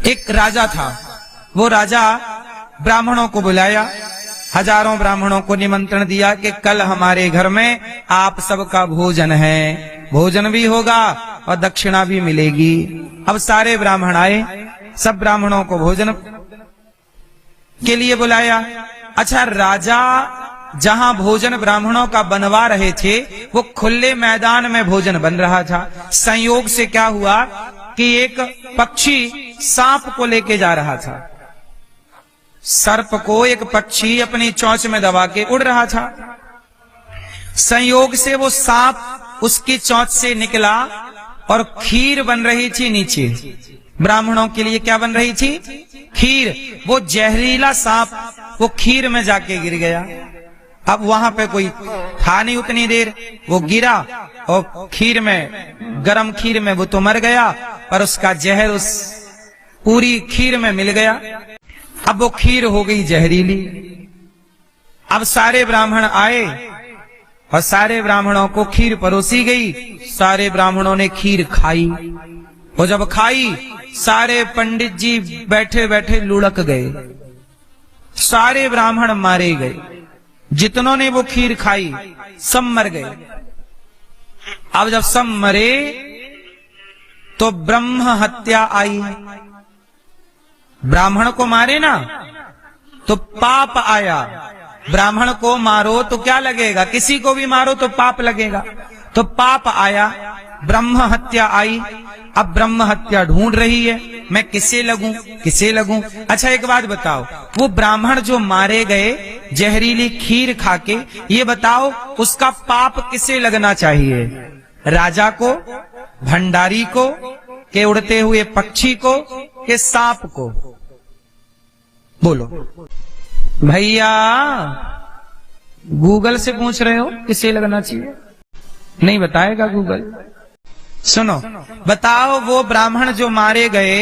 एक राजा था। वो राजा ब्राह्मणों को बुलाया, हजारों ब्राह्मणों को निमंत्रण दिया कि कल हमारे घर में आप सबका भोजन है, भोजन भी होगा और दक्षिणा भी मिलेगी। अब सारे ब्राह्मण आए, सब ब्राह्मणों को भोजन के लिए बुलाया। अच्छा, राजा जहां भोजन ब्राह्मणों का बनवा रहे थे वो खुले मैदान में भोजन बन रहा था। संयोग से क्या हुआ कि एक पक्षी सांप को लेके जा रहा था। सर्प को एक पक्षी अपनी चोंच में दबा के उड़ रहा था। संयोग से वो सांप उसकी चोंच से निकला और खीर बन रही थी नीचे। ब्राह्मणों के लिए क्या बन रही थी? खीर। वो जहरीला सांप वो खीर में जाके गिर गया। अब वहां पे कोई था नहीं उतनी देर, वो गिरा और खीर में, गरम खीर में वो तो मर गया, पर उसका जहर उस पूरी खीर में मिल गया। अब वो खीर हो गई जहरीली। अब सारे ब्राह्मण आए और सारे ब्राह्मणों को खीर परोसी गई। सारे ब्राह्मणों ने खीर खाई और जब खाई सारे पंडित जी बैठे बैठे लुढ़क गए। सारे ब्राह्मण मारे गए। जितनों ने वो खीर खाई सब मर गए। अब जब सब मरे तो ब्रह्म हत्या आई। ब्राह्मण को मारे ना तो पाप आया। ब्राह्मण को मारो तो क्या लगेगा? किसी को भी मारो तो पाप लगेगा। तो पाप आया, ब्रह्म हत्या आई। अब ब्रह्म हत्या ढूंढ रही है, मैं किसे लगूं, किसे लगूं। अच्छा, एक बात बताओ, वो ब्राह्मण जो मारे गए जहरीली खीर खाके, ये बताओ उसका पाप किसे लगना चाहिए? राजा को, भंडारी को, के उड़ते हुए पक्षी को, के सांप को? बोलो भैया, गूगल से पूछ रहे हो किसे लगना चाहिए? नहीं बताएगा गूगल। सुनो, बताओ वो ब्राह्मण जो मारे गए,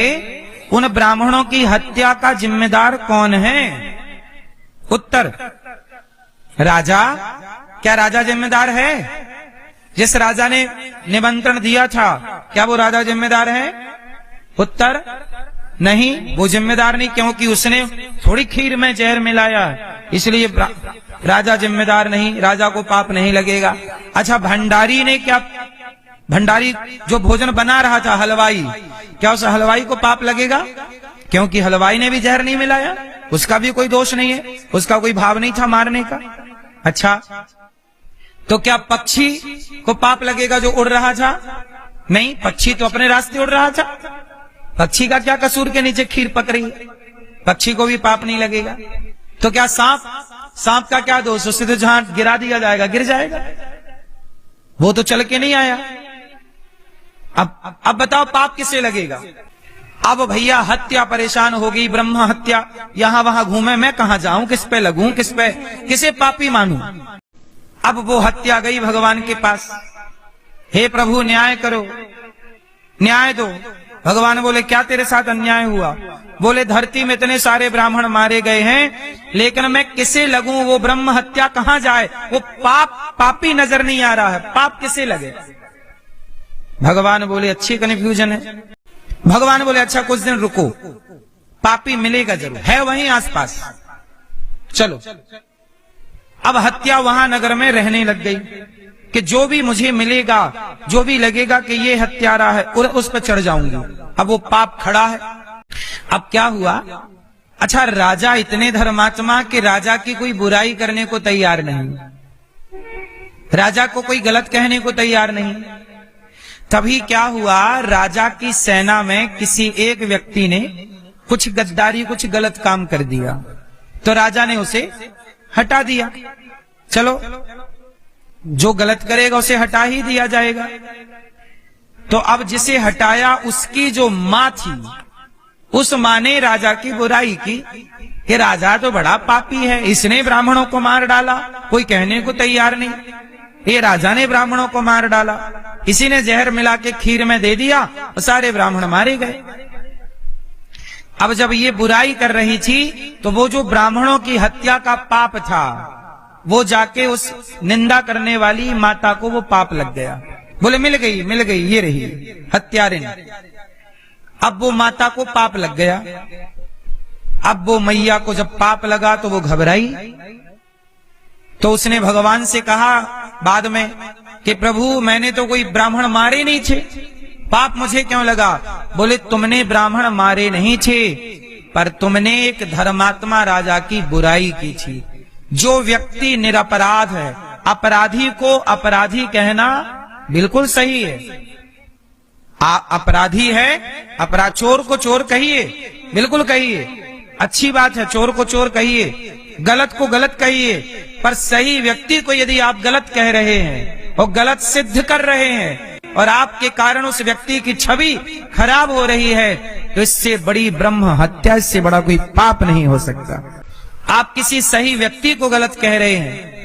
उन ब्राह्मणों की हत्या का जिम्मेदार कौन है? उत्तर, राजा। क्या राजा जिम्मेदार है? जिस राजा ने निमंत्रण दिया था, क्या वो राजा जिम्मेदार है? उत्तर, नहीं, वो जिम्मेदार नहीं, क्योंकि उसने थोड़ी खीर में जहर मिलाया, इसलिए राजा जिम्मेदार नहीं, राजा को पाप नहीं लगेगा। अच्छा, भंडारी ने क्या, भंडारी जो भोजन बना रहा था, हलवाई, क्या उस हलवाई को पाप लगेगा? क्योंकि हलवाई ने भी जहर नहीं मिलाया, उसका भी कोई दोष नहीं है, उसका कोई भाव नहीं था मारने का। अच्छा, तो क्या पक्षी को पाप लगेगा जो उड़ रहा था? नहीं, पक्षी तो अपने रास्ते उड़ रहा था। पक्षी का क्या कसूर के नीचे खीर पक रही है? पक्षी को भी पाप नहीं लगेगा। तो क्या सांप, सांप का क्या दोष? उससे तो जहां गिरा दिया जाएगा गिर जाएगा, वो तो चल के नहीं आया। अब बताओ पाप किसे लगेगा? अब भैया हत्या परेशान हो गई, ब्रह्म हत्या, यहां वहां घूमे, मैं कहां जाऊं, किस पे लगूं, किस पे, किसे पापी मानूं? अब वो हत्या गई भगवान के पास, हे प्रभु न्याय करो, न्याय दो। भगवान बोले क्या तेरे साथ अन्याय हुआ? बोले धरती में इतने सारे ब्राह्मण मारे गए हैं, लेकिन मैं किसे लगूं? वो ब्रह्म हत्या कहां जाए? वो पापी नजर नहीं आ रहा है, पाप किसे लगे? भगवान बोले अच्छी कन्फ्यूजन है। भगवान बोले अच्छा कुछ दिन रुको, पापी मिलेगा जरूर, है वहीं आसपास, चलो। अब हत्या वहां नगर में रहने लग गई कि जो भी मुझे मिलेगा, जो भी लगेगा कि ये हत्यारा है, उस पर चढ़ जाऊंगी। अब वो पाप खड़ा है। अब क्या हुआ? अच्छा, राजा इतने धर्मात्मा कि राजा की कोई बुराई करने को तैयार नहीं, राजा को कोई गलत कहने को तैयार नहीं। तभी क्या हुआ, राजा की सेना में किसी एक व्यक्ति ने कुछ गद्दारी, कुछ गलत काम कर दिया, तो राजा ने उसे हटा दिया। चलो, जो गलत करेगा उसे हटा ही दिया जाएगा। तो अब जिसे हटाया उसकी जो मां थी, उस मां ने राजा की बुराई की कि राजा तो बड़ा पापी है, इसने ब्राह्मणों को मार डाला, कोई कहने को तैयार नहीं, ये राजा ने ब्राह्मणों को मार डाला, इसी ने जहर मिला के खीर में दे दिया और सारे ब्राह्मण मारे गए। अब जब ये बुराई कर रही थी तो वो जो ब्राह्मणों की हत्या का पाप था, वो जाके उस निंदा करने वाली माता को वो पाप लग गया। बोले मिल गई, ये रही हत्यारिन। अब वो माता को पाप लग गया। अब वो मैया को जब पाप लगा तो वो घबराई, तो उसने भगवान से कहा बाद में कि प्रभु मैंने तो कोई ब्राह्मण मारे नहीं थे, पाप मुझे क्यों लगा? बोले तुमने ब्राह्मण मारे नहीं थे, पर तुमने एक धर्मात्मा राजा की बुराई की थी। जो व्यक्ति निरपराध है, अपराधी को अपराधी कहना बिल्कुल सही है। अपराधी है, अपराध, चोर को चोर कहिए, बिल्कुल कहिए, अच्छी बात है, चोर को चोर कहिए, गलत को गलत कहिए, पर सही व्यक्ति को यदि आप गलत कह रहे हैं और गलत सिद्ध कर रहे हैं और आपके कारण उस व्यक्ति की छवि खराब हो रही है, तो इससे बड़ी ब्रह्म हत्या, इससे बड़ा कोई पाप नहीं हो सकता। आप किसी सही व्यक्ति को गलत कह रहे हैं,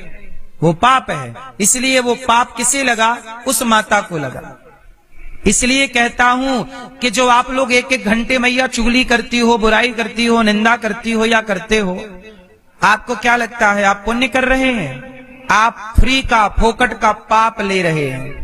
वो पाप है। इसलिए वो पाप किसे लगा? उस माता को लगा। इसलिए कहता हूं कि जो आप लोग एक एक घंटे मैया चुगली करती हो, बुराई करती हो, निंदा करती हो या करते हो, आपको क्या लगता है आप पुण्य कर रहे हैं? आप फ्री का, फोकट का पाप ले रहे हैं।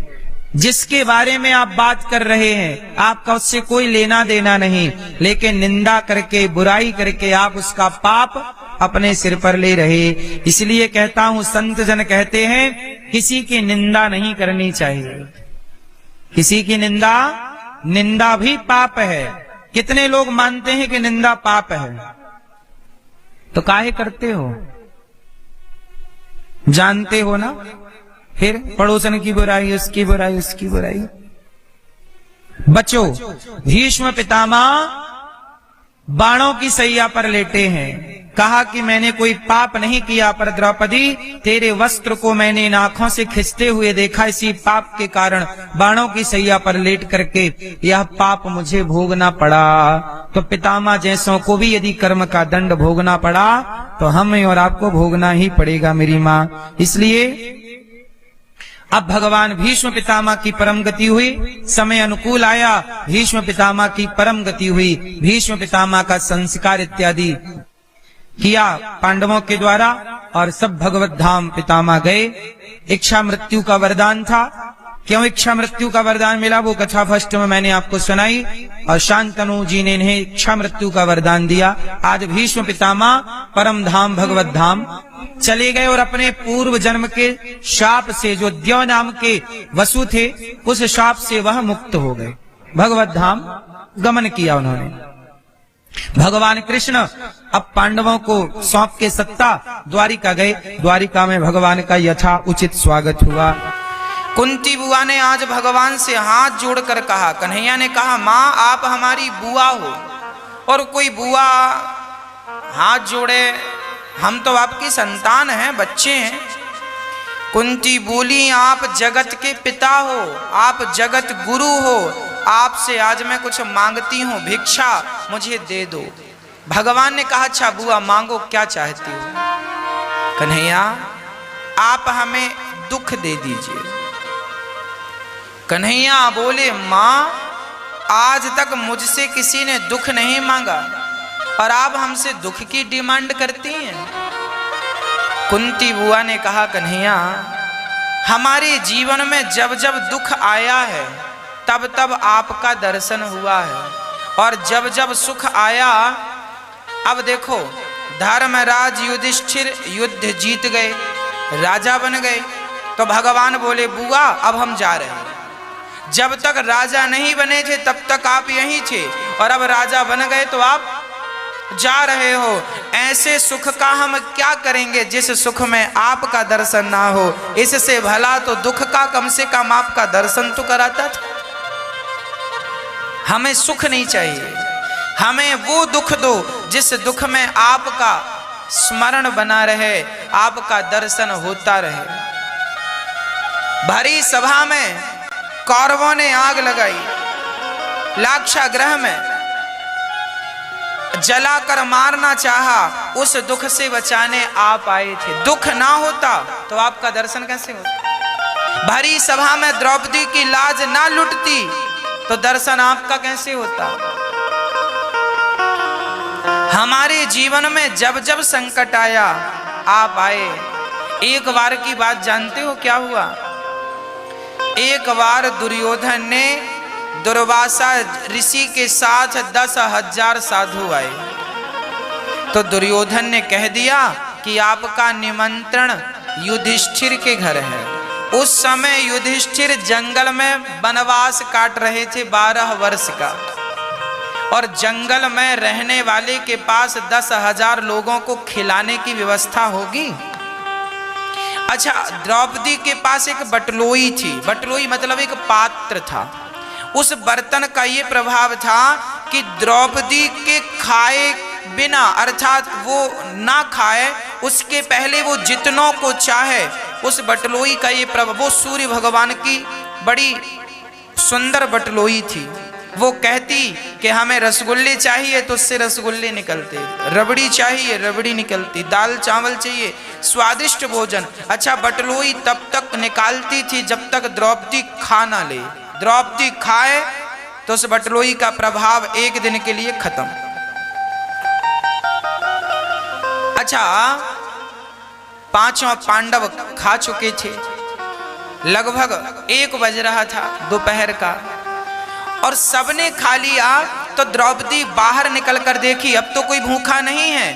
जिसके बारे में आप बात कर रहे हैं आपका उससे कोई लेना देना नहीं, लेकिन निंदा करके, बुराई करके आप उसका पाप अपने सिर पर ले रहे। इसलिए कहता हूं, संत जन कहते हैं किसी की निंदा नहीं करनी चाहिए। किसी की निंदा भी पाप है। कितने लोग मानते हैं कि निंदा पाप है, तो काहे करते हो? जानते हो ना, फिर पड़ोसन की बुराई, उसकी बुराई, उसकी बुराई। बच्चों, भीष्म पितामह बाणों की सैया पर लेटे हैं। कहा कि मैंने कोई पाप नहीं किया, पर द्रौपदी तेरे वस्त्र को मैंने इन आंखों से खिंचते हुए देखा, इसी पाप के कारण बाणों की सैया पर लेट करके यह पाप मुझे भोगना पड़ा। तो पितामह जैसों को भी यदि कर्म का दंड भोगना पड़ा तो हमें और आपको भोगना ही पड़ेगा मेरी माँ। इसलिए अब भगवान भीष्म पितामह की परम गति हुई, समय अनुकूल आया, भीष्म पितामह की परम गति हुई। भीष्म पितामह का संस्कार इत्यादि किया पांडवों के द्वारा और सब भगवत धाम पितामह गए। इच्छा मृत्यु का वरदान था। क्यों इच्छा मृत्यु का वरदान मिला वो कथा फर्स्ट में मैंने आपको सुनाई, और शांतनु जी ने इन्हें इच्छा मृत्यु का वरदान दिया। आज भीष्म पितामह परम धाम भगवत धाम चले गए और अपने पूर्व जन्म के शाप से, जो द्यौ नाम के वसु थे, उस शाप से वह मुक्त हो गए। भगवत धाम गमन किया उन्होंने। भगवान कृष्ण अब पांडवों को सौंप के सत्ता द्वारिका गए। द्वारिका में भगवान का यथा उचित स्वागत हुआ। कुंती बुआ ने आज भगवान से हाथ जोड़कर कहा, कन्हैया ने कहा माँ आप हमारी बुआ हो, और कोई बुआ हाथ जोड़े, हम तो आपकी संतान हैं, बच्चे हैं। कुंती बोली आप जगत के पिता हो, आप जगत गुरु हो, आपसे आज मैं कुछ मांगती हूँ, भिक्षा मुझे दे दो। भगवान ने कहा अच्छा बुआ मांगो, क्या चाहती हो? कन्हैया आप हमें दुख दे दीजिए। कन्हैया बोले माँ आज तक मुझसे किसी ने दुख नहीं मांगा और आप हमसे दुख की डिमांड करती हैं। कुंती बुआ ने कहा कन्हैया हमारे जीवन में जब जब दुख आया है तब तब आपका दर्शन हुआ है, और जब जब सुख आया, अब देखो धर्मराज युधिष्ठिर युद्ध जीत गए, राजा बन गए, तो भगवान बोले बुआ अब हम जा रहे हैं। जब तक राजा नहीं बने थे तब तक आप यहीं थे, और अब राजा बन गए तो आप जा रहे हो। ऐसे सुख का हम क्या करेंगे जिस सुख में आपका दर्शन ना हो? इससे भला तो दुख का कम से कम आपका दर्शन तो कराता था। हमें सुख नहीं चाहिए, हमें वो दुख दो जिस दुख में आपका स्मरण बना रहे, आपका दर्शन होता रहे। भरी सभा में कौरवों ने आग लगाई, लाक्षागृह में जलाकर मारना चाहा, उस दुख से बचाने आप आए थे। दुख ना होता तो आपका दर्शन कैसे होता? भरी सभा में द्रौपदी की लाज ना लुटती तो दर्शन आपका कैसे होता? हमारे जीवन में जब जब संकट आया आप आए। एक बार की बात जानते हो क्या हुआ? एक बार दुर्योधन ने दुर्वासा ऋषि के साथ 10,000 साधु आए। तो दुर्योधन ने कह दिया कि आपका निमंत्रण युधिष्ठिर के घर है। उस समय युधिष्ठिर जंगल में वनवास काट रहे थे 12 वर्ष का, और जंगल में रहने वाले के पास 10,000 लोगों को खिलाने की व्यवस्था होगी। अच्छा, द्रौपदी के पास एक बटलोई थी। बटलोई मतलब एक पात्र था। उस बर्तन का ये प्रभाव था कि द्रौपदी के खाए बिना, अर्थात वो ना खाए उसके पहले वो जितनों को चाहे, उस बटलोई का ये प्रभाव। वो सूर्य भगवान की बड़ी सुंदर बटलोई थी। वो कहती कि हमें रसगुल्ले चाहिए तो उससे रसगुल्ले निकलते, रबड़ी चाहिए रबड़ी निकलती, दाल चावल चाहिए, स्वादिष्ट भोजन। अच्छा, बटलोई तब तक निकालती थी जब तक द्रौपदी खा ना ले। द्रौपदी खाए तो उस बटलोई का प्रभाव एक दिन के लिए खत्म। अच्छा, पांचों पांडव खा चुके थे। लगभग 1 बज रहा था दोपहर का, और सबने खा लिया। तो द्रौपदी बाहर निकल कर देखी, अब तो कोई भूखा नहीं है।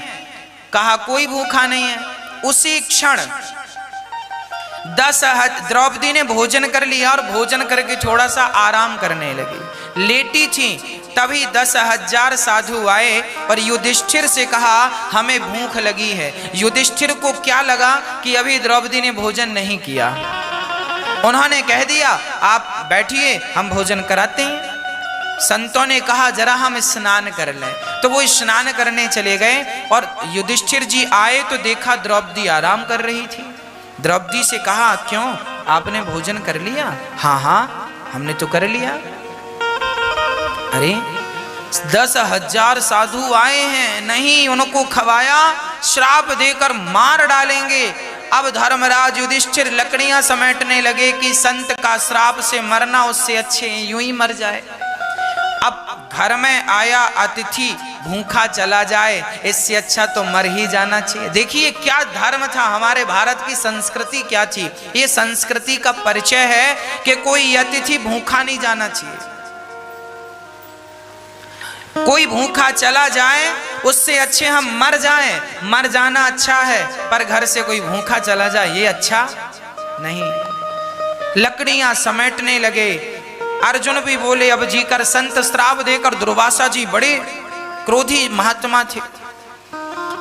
कहा कोई भूखा नहीं है। उसी क्षण द्रौपदी ने भोजन कर लिया और भोजन करके थोड़ा सा आराम करने लगी, लेटी थी। तभी 10,000 साधु आए और युधिष्ठिर से कहा हमें भूख लगी है। युधिष्ठिर को क्या लगा कि अभी द्रौपदी ने भोजन नहीं किया। उन्होंने कह दिया आप बैठिए, हम भोजन कराते हैं। संतों ने कहा जरा हम स्नान कर लें। तो वो स्नान करने चले गए, और युधिष्ठिर जी आए तो देखा द्रौपदी आराम कर रही थी। द्रौपदी से कहा क्यों, आपने भोजन कर लिया? हाँ हाँ, हमने तो कर लिया। अरे 10,000 साधु आए हैं, नहीं उनको खवाया, श्राप देकर मार डालेंगे। अब धर्मराज युधिष्ठिर लकड़ियां समेटने लगे कि संत का श्राप से मरना उससे अच्छे यूं ही मर जाए। अब घर में आया अतिथि भूखा चला जाए, इससे अच्छा तो मर ही जाना चाहिए। देखिए क्या धर्म था, हमारे भारत की संस्कृति क्या थी। ये संस्कृति का परिचय है कि कोई अतिथि भूखा नहीं जाना चाहिए। कोई भूखा चला जाए उससे अच्छे हम मर जाएं। मर जाना अच्छा है, पर घर से कोई भूखा चला जाए ये अच्छा नहीं। लकड़ियां समेटने लगे। अर्जुन भी बोले अब जीकर संत श्राप देकर। दुर्वासा जी बड़े क्रोधी महात्मा थे,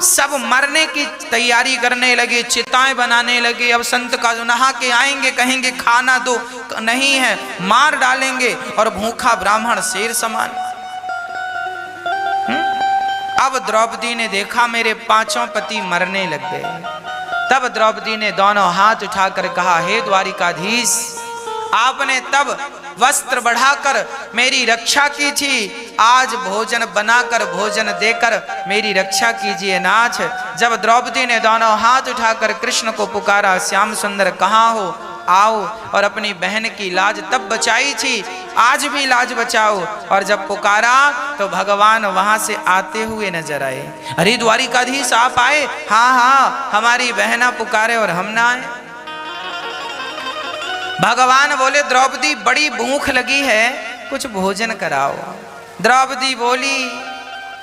सब मरने की तैयारी करने लगे, चिताएं बनाने लगे। अब संत का जो नहा के आएंगे कहेंगे खाना दो, नहीं है मार डालेंगे, और भूखा ब्राह्मण शेर समान। अब द्रौपदी ने देखा मेरे 5 पति मरने लग गए। तब द्रौपदी ने दोनों हाथ उठाकर कहा हे द्वारिकाधीश, आपने तब वस्त्र बढ़ाकर मेरी रक्षा की थी, आज भोजन बनाकर भोजन देकर मेरी रक्षा कीजिए नाथ। जब द्रौपदी ने दोनों हाथ उठाकर कृष्ण को पुकारा, श्याम सुंदर कहाँ हो, आओ, और अपनी बहन की लाज तब बचाई थी, आज भी लाज बचाओ। और जब पुकारा तो भगवान वहां से आते हुए नजर आए। अरे द्वारिकाधीश आप आए? हाँ हाँ, हमारी बहना पुकारे और हम ना आए। भगवान बोले द्रौपदी बड़ी भूख लगी है, कुछ भोजन कराओ। द्रौपदी बोली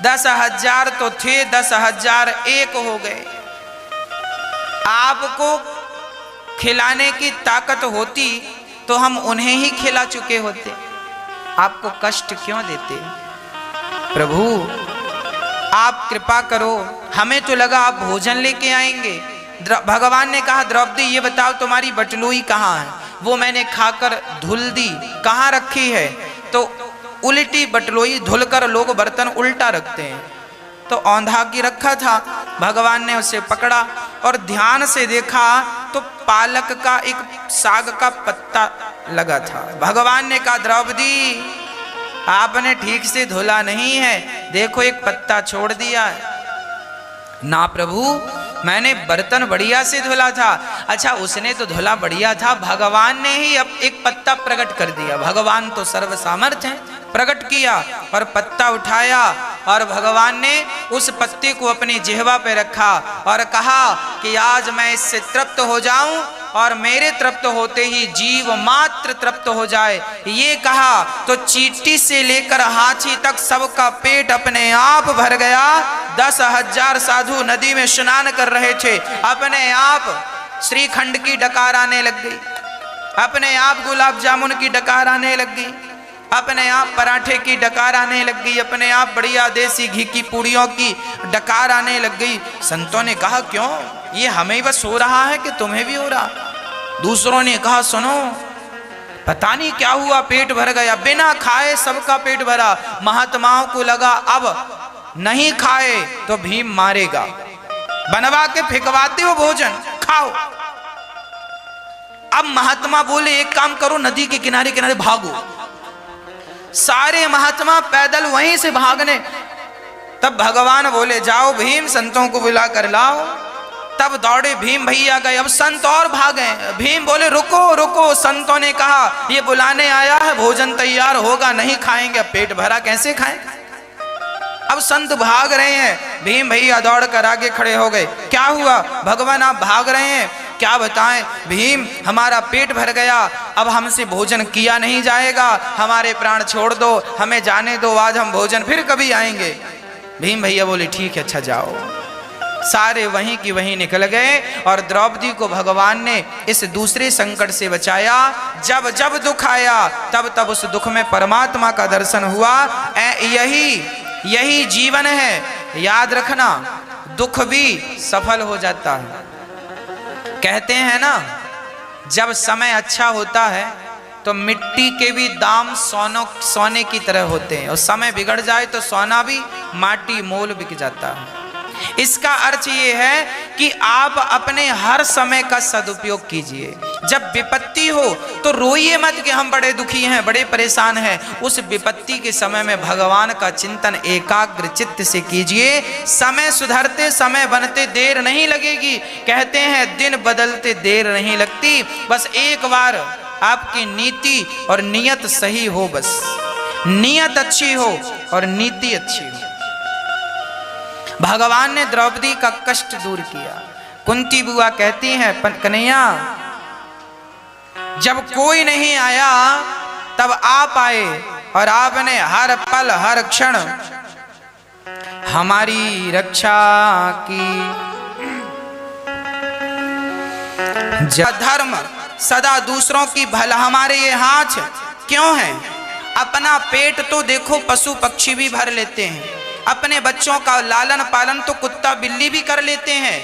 10,000 तो थे, 10,000 एक हो गए। आपको खिलाने की ताकत होती तो हम उन्हें ही खिला चुके होते, आपको कष्ट क्यों देते? प्रभु आप कृपा करो, हमें तो लगा आप भोजन लेके आएंगे। भगवान ने कहा द्रौपदी ये बताओ तुम्हारी बटलोई कहाँ है? वो मैंने खाकर धुल दी। कहाँ रखी है? तो उल्टी बटलोई धुलकर लोग बर्तन उल्टा रखते हैं, तो औंधा की रखा था। भगवान ने उसे पकड़ा और ध्यान से देखा तो पालक का एक साग का पत्ता लगा था। भगवान ने कहा द्रौपदी आपने ठीक से धुला नहीं है, देखो एक पत्ता छोड़ दिया है। ना प्रभु मैंने बर्तन बढ़िया से धुला था। अच्छा उसने तो धुला बढ़िया था, भगवान ने ही अब एक पत्ता प्रकट कर दिया। भगवान तो सर्व सामर्थ्य है, प्रकट किया और पत्ता उठाया और भगवान ने उस पत्ते को अपनी जिह्वा पे रखा और कहा कि आज मैं इससे तृप्त हो जाऊं और मेरे तृप्त होते ही जीव मात्र तृप्त हो जाए। ये कहा तो चींटी से लेकर हाथी तक सबका पेट अपने आप भर गया। 10,000 साधु नदी में स्नान कर रहे थे, अपने आप श्रीखंड की डकार आने लग गई, अपने आप गुलाब जामुन की डकार आने लग गई, अपने आप पराठे की डकार आने लग गई, अपने आप बढ़िया देसी घी की पूड़ियों की डकार आने लग गई। संतों ने कहा क्यों, ये हमें बस हो रहा है कि तुम्हें भी हो रहा? दूसरों ने कहा सुनो, पता नहीं क्या हुआ, पेट भर गया, बिना खाए सबका पेट भरा। महात्माओं को लगा अब नहीं खाए तो भीम मारेगा, बनवा के फेंकवाते हो भोजन, खाओ। अब महात्मा बोले एक काम करो, नदी के किनारे किनारे भागो। सारे महात्मा पैदल वहीं से भागने। तब भगवान बोले जाओ भीम, संतों को बुला कर लाओ। तब दौड़े भीम भैया गए। अब संत और भागे। भीम बोले रुको रुको, संतों ने कहा ये बुलाने आया है, भोजन तैयार होगा, नहीं खाएंगे। पेट भरा कैसे खाएं? अब संत भाग रहे हैं, भीम भैया दौड़ कर आगे खड़े हो गए। क्या हुआ भगवान, आप भाग रहे हैं? क्या बताएं भीम, हमारा पेट भर गया, अब हमसे भोजन किया नहीं जाएगा, हमारे प्राण छोड़ दो, हमें जाने दो, आज हम भोजन फिर कभी आएंगे। भीम भैया बोले ठीक है, अच्छा जाओ। सारे वहीं की वहीं निकल गए और द्रौपदी को भगवान ने इस दूसरे संकट से बचाया। जब जब दुख आया तब तब उस दुख में परमात्मा का दर्शन हुआ। यही जीवन है, याद रखना, दुख भी सफल हो जाता है। कहते हैं ना, जब समय अच्छा होता है तो मिट्टी के भी दाम सोने की तरह होते हैं, और समय बिगड़ जाए तो सोना भी माटी मोल बिक जाता है। इसका अर्थ ये है कि आप अपने हर समय का सदुपयोग कीजिए। जब विपत्ति हो तो रोइए मत कि हम बड़े दुखी हैं, बड़े परेशान हैं। उस विपत्ति के समय में भगवान का चिंतन एकाग्र चित्त से कीजिए। समय सुधरते, समय बनते देर नहीं लगेगी। कहते हैं दिन बदलते देर नहीं लगती, बस एक बार आपकी नीति और नियत सही हो, बस नियत अच्छी हो और नीति अच्छी हो। भगवान ने द्रौपदी का कष्ट दूर किया। कुंती बुआ कहती हैं कन्हैया, जब कोई नहीं आया तब आप आए, और आपने हर पल हर क्षण हमारी रक्षा की। धर्म सदा दूसरों की भला, हमारे ये हाथ क्यों है? अपना पेट तो देखो पशु पक्षी भी भर लेते हैं, अपने बच्चों का लालन पालन तो कुत्ता बिल्ली भी कर लेते हैं,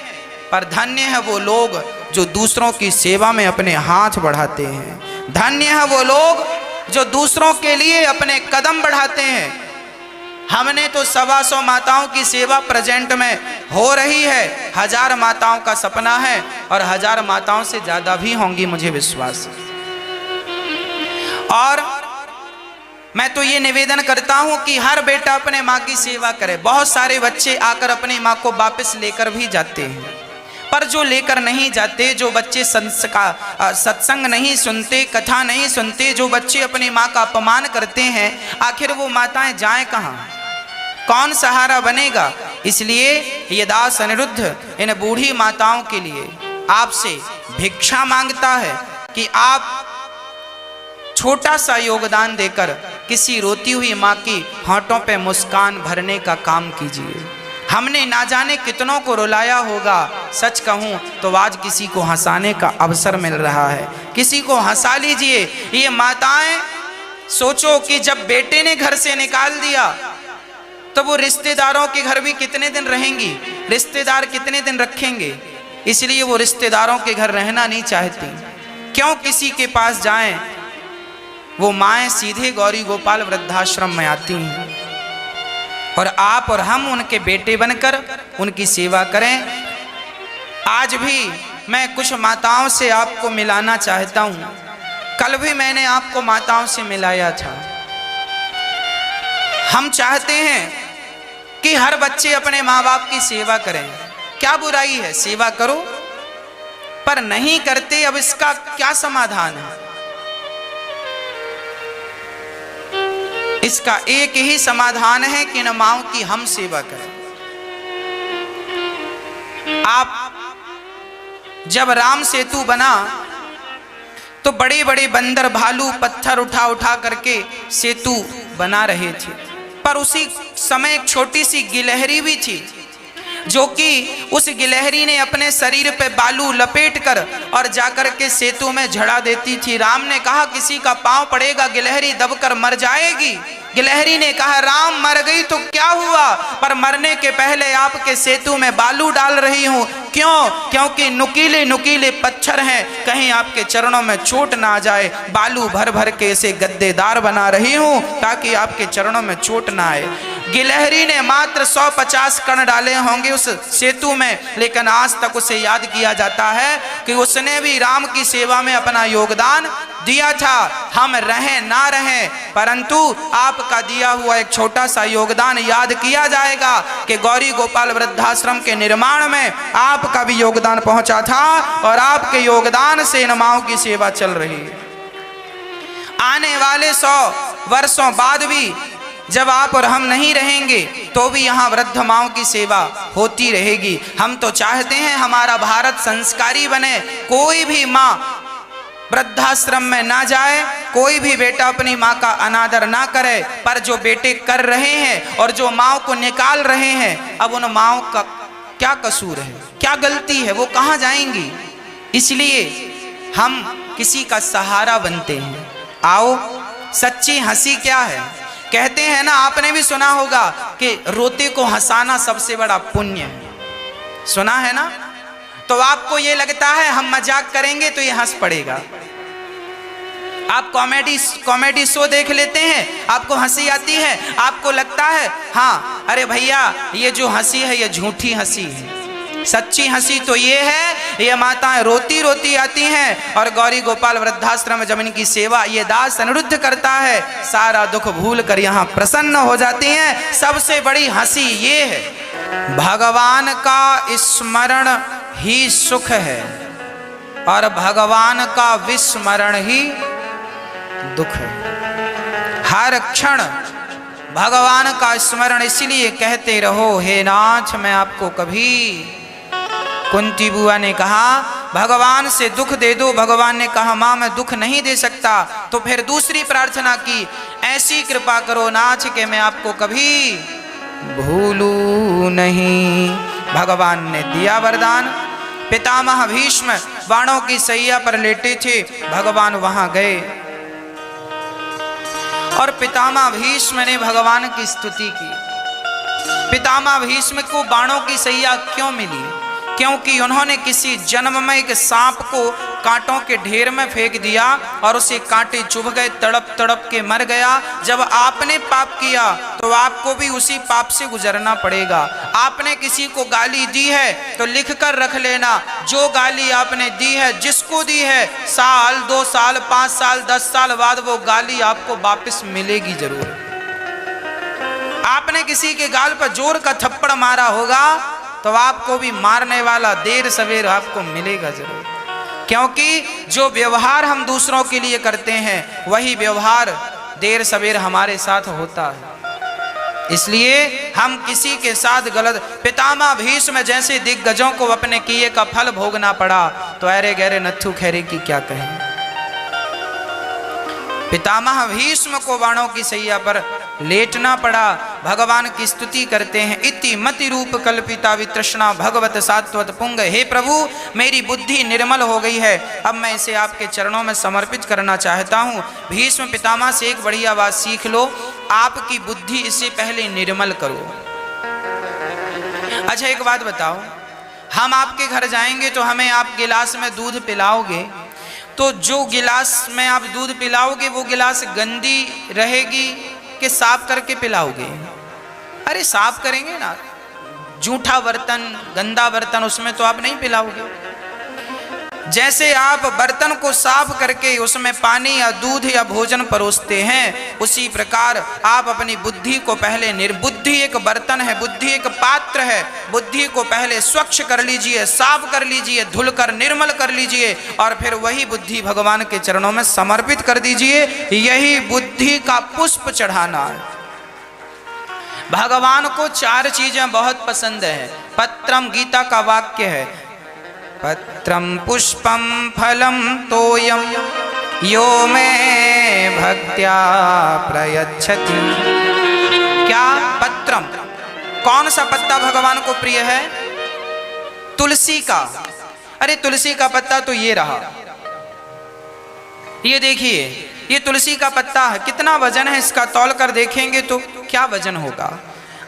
पर धन्य है वो लोग जो दूसरों की सेवा में अपने हाथ बढ़ाते हैं। धन्य है वो लोग जो दूसरों के लिए अपने कदम बढ़ाते हैं। हमने तो 125 माताओं की सेवा प्रेजेंट में हो रही है, 1000 माताओं का सपना है, और 1000 माताओं से ज्यादा भी होंगी, मुझे विश्वास है। और मैं तो ये निवेदन करता हूं कि हर बेटा अपने माँ की सेवा करे। बहुत सारे बच्चे आकर अपनी माँ को वापस लेकर भी जाते हैं, पर जो लेकर नहीं जाते, जो बच्चे सत्संग नहीं सुनते, कथा नहीं सुनते, जो बच्चे अपनी माँ का अपमान करते हैं, आखिर वो माताएं जाएं कहाँ? कौन सहारा बनेगा? इसलिए ये दास अनिरुद्ध इन बूढ़ी माताओं के लिए आपसे भिक्षा मांगता है कि आप छोटा सा योगदान देकर किसी रोती हुई माँ की होंठों पे मुस्कान भरने का काम कीजिए। हमने ना जाने कितनों को रुलाया होगा। सच कहूँ तो आज किसी को हंसाने का अवसर मिल रहा है, किसी को हंसा लीजिए। ये माताएं सोचो कि जब बेटे ने घर से निकाल दिया तो वो रिश्तेदारों के घर भी कितने दिन रहेंगी, रिश्तेदार कितने दिन रखेंगे। इसलिए वो रिश्तेदारों के घर रहना नहीं चाहती। क्यों किसी के पास जाएं? वो माएँ सीधे गौरी गोपाल वृद्धाश्रम में आती हैं, और आप और हम उनके बेटे बनकर उनकी सेवा करें। आज भी मैं कुछ माताओं से आपको मिलाना चाहता हूँ। कल भी मैंने आपको माताओं से मिलाया था। हम चाहते हैं कि हर बच्चे अपने माँ बाप की सेवा करें। क्या बुराई है? सेवा करो, पर नहीं करते, अब इसका क्या समाधान है? इसका एक ही समाधान है कि न माओ की हम सेवा करें। आप जब राम सेतु बना तो बड़े बड़े बंदर भालू पत्थर उठा उठा करके सेतु बना रहे थे, पर उसी समय एक छोटी सी गिलहरी भी थी, जो कि उस गिलहरी ने अपने शरीर पे बालू लपेट कर और जाकर के सेतु में झड़ा देती थी। राम ने कहा किसी का पांव पड़ेगा, गिलहरी दबकर मर जाएगी। गिलहरी ने कहा राम मर गई तो क्या हुआ, पर मरने के पहले आपके सेतु में बालू डाल रही हूं। क्यों? क्योंकि नुकीले नुकीले पत्थर हैं, कहीं आपके चरणों में चोट ना आ जाए। बालू भर भर के इसे गद्देदार बना रही हूं ताकि आपके चरणों में चोट ना आए। गिलहरी ने मात्र 150 कण डाले होंगे उस सेतु में, लेकिन आज तक उसे याद किया जाता है कि उसने भी राम की सेवा में अपना योगदान दिया था। हम रहें ना रहें, परंतु आपका दिया हुआ एक छोटा सा योगदान याद किया जाएगा कि गौरी गोपाल वृद्धाश्रम के निर्माण में आपका भी योगदान पहुंचा था और आपके योगदान से इन माओं की सेवा चल रही है। आने वाले 100 वर्षों बाद भी जब आप और हम नहीं रहेंगे तो भी यहाँ वृद्ध माओं की सेवा होती रहेगी। हम तो चाहते हैं हमारा भारत संस्कारी बने, कोई भी माँ वृद्धाश्रम में ना जाए, कोई भी बेटा अपनी माँ का अनादर ना करे, पर जो बेटे कर रहे हैं और जो माँ को निकाल रहे हैं, अब उन माँ का क्या कसूर है, क्या गलती है, वो कहाँ जाएंगी? इसलिए हम किसी का सहारा बनते हैं। आओ, सच्ची हंसी क्या है? कहते हैं ना, आपने भी सुना होगा कि रोते को हंसाना सबसे बड़ा पुण्य है, सुना है ना? तो आपको ये लगता है हम मजाक करेंगे तो ये हंस पड़ेगा। आप कॉमेडी शो देख लेते हैं, आपको हंसी आती है, आपको लगता है हाँ अरे भैया ये जो हंसी है ये झूठी हंसी है। सच्ची हंसी तो ये है, ये माताएं रोती रोती आती हैं और गौरी गोपाल वृद्धाश्रम जब इनकी सेवा ये दास अनिरुद्ध करता है, सारा दुख भूल कर यहाँ प्रसन्न हो जाती हैं। सबसे बड़ी हंसी ये है, भगवान का स्मरण ही सुख है और भगवान का विस्मरण ही दुख है। हर क्षण भगवान का स्मरण, इसलिए कहते रहो हे नाथ मैं आपको कभी। कुंती बुआ ने कहा भगवान से दुख दे दो, भगवान ने कहा मां मैं दुख नहीं दे सकता। तो फिर दूसरी प्रार्थना की, ऐसी कृपा करो नाथ कि मैं आपको कभी भूलूं नहीं। भगवान ने दिया वरदान। पितामह भीष्म बाणों की सैया पर लेटे थे, भगवान वहां गए और पितामह भीष्म ने भगवान की स्तुति की। पितामह भीष्म को बाणों की सैया क्यों मिली? क्योंकि उन्होंने किसी जन्म में एक सांप को कांटों के ढेर में फेंक दिया और उसे कांटे चुभ गए, तड़प तड़प के मर गया। जब आपने पाप किया तो आपको भी उसी पाप से गुजरना पड़ेगा। आपने किसी को गाली दी है तो लिख कर रख लेना, जो गाली आपने दी है, जिसको दी है, साल 2 साल 5 साल 10 साल बाद वो गाली आपको वापस मिलेगी जरूर। आपने किसी के गाल पर जोर का थप्पड़ मारा होगा तो आपको भी मारने वाला देर सवेर आपको मिलेगा जरूर। क्योंकि जो व्यवहार हम दूसरों के लिए करते हैं वही व्यवहार देर सवेर हमारे साथ होता है। इसलिए हम किसी के साथ गलत, पितामह भीष्म जैसे दिग्गजों को अपने किए का फल भोगना पड़ा तो अरे गहरे नत्थु खैरे की क्या कहें। पितामह भीष्म को बाणों की सैया पर लेटना पड़ा। भगवान की स्तुति करते हैं, इति मति रूप कल्पिता वितृष्णा भगवत सात्वत पुंग। हे प्रभु मेरी बुद्धि निर्मल हो गई है, अब मैं इसे आपके चरणों में समर्पित करना चाहता हूँ। भीष्म पितामह से एक बढ़िया बात सीख लो, आपकी बुद्धि इससे पहले निर्मल करो। अच्छा एक बात बताओ, हम आपके घर जाएंगे तो हमें आप गिलास में दूध पिलाओगे, तो जो गिलास में आप दूध पिलाओगे वो गिलास गंदी रहेगी कि साफ करके पिलाओगे? अरे साफ करेंगे ना, जूठा बर्तन गंदा बर्तन उसमें तो आप नहीं पिलाओगे। जैसे आप बर्तन को साफ करके उसमें पानी या दूध या भोजन परोसते हैं, उसी प्रकार आप अपनी बुद्धि को पहले बुद्धि एक बर्तन है, बुद्धि एक पात्र है, बुद्धि को पहले स्वच्छ कर लीजिए, साफ कर लीजिए, धुलकर निर्मल कर लीजिए और फिर वही बुद्धि भगवान के चरणों में समर्पित कर दीजिए। यही बुद्धि का पुष्प चढ़ाना है। भगवान को 4 चीजें बहुत पसंद है। पत्रम गीता का वाक्य है, पत्रम पुष्पम फलम तोयम यो मे भक्त्या प्रयच्छति। क्या? पत्रम। कौन सा पत्ता भगवान को प्रिय है? तुलसी का। अरे तुलसी का पत्ता तो ये रहा, ये देखिए, ये तुलसी का पत्ता है। कितना वजन है इसका? तौल कर देखेंगे तो क्या वजन होगा।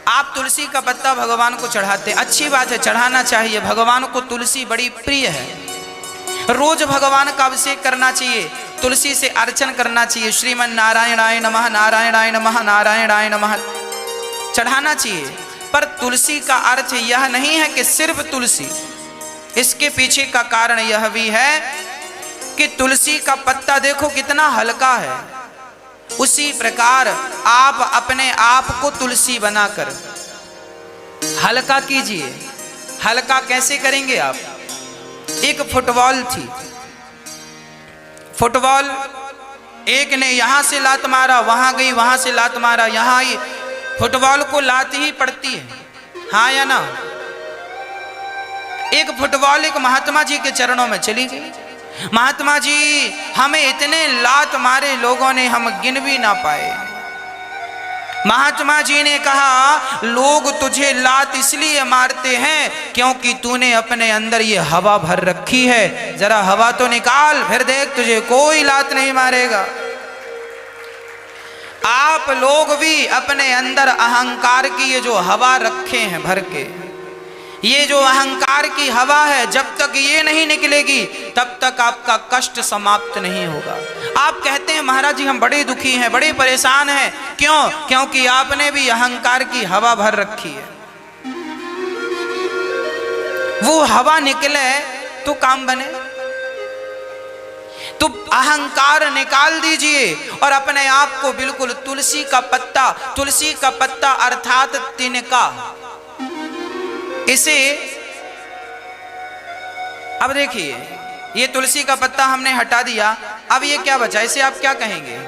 आप तुलसी का पत्ता भगवान को चढ़ाते, अच्छी बात है, चढ़ाना चाहिए। भगवान को तुलसी बड़ी प्रिय है। रोज भगवान का अभिषेक करना चाहिए, तुलसी से अर्चन करना चाहिए। श्रीमन नारायणाय नमः, नारायणाय नमः, नारायणाय नमः चढ़ाना चाहिए। पर तुलसी का अर्थ यह नहीं है कि सिर्फ तुलसी, इसके पीछे का कारण यह भी है कि तुलसी का पत्ता देखो कितना हल्का है। उसी प्रकार आप अपने आप को तुलसी बनाकर हल्का कीजिए। हल्का कैसे करेंगे आप? एक फुटबॉल थी, फुटबॉल एक ने यहां से लात मारा, वहां गई, वहां से लात मारा, यहां आई। फुटबॉल को लात ही पड़ती है, हाँ या ना? एक फुटबॉल एक महात्मा जी के चरणों में चली गई। महात्मा जी, हमें इतने लात मारे लोगों ने, हम गिन भी ना पाए। महात्मा जी ने कहा, लोग तुझे लात इसलिए मारते हैं क्योंकि तूने अपने अंदर ये हवा भर रखी है। जरा हवा तो निकाल, फिर देख तुझे कोई लात नहीं मारेगा। आप लोग भी अपने अंदर अहंकार की ये जो हवा रखे हैं भर के, ये जो अहंकार की हवा है, जब तक ये नहीं निकलेगी तब तक आपका कष्ट समाप्त नहीं होगा। आप कहते हैं महाराज जी हम बड़े दुखी हैं, बड़े परेशान हैं। क्यों? क्योंकि आपने भी अहंकार की हवा भर रखी है। वो हवा निकले तो काम बने। तो अहंकार निकाल दीजिए और अपने आप को बिल्कुल तुलसी का पत्ता, तुलसी का पत्ता अर्थात तिनका, इसे अब देखिए, ये तुलसी का पत्ता हमने हटा दिया, अब ये क्या बचा? इसे आप क्या कहेंगे?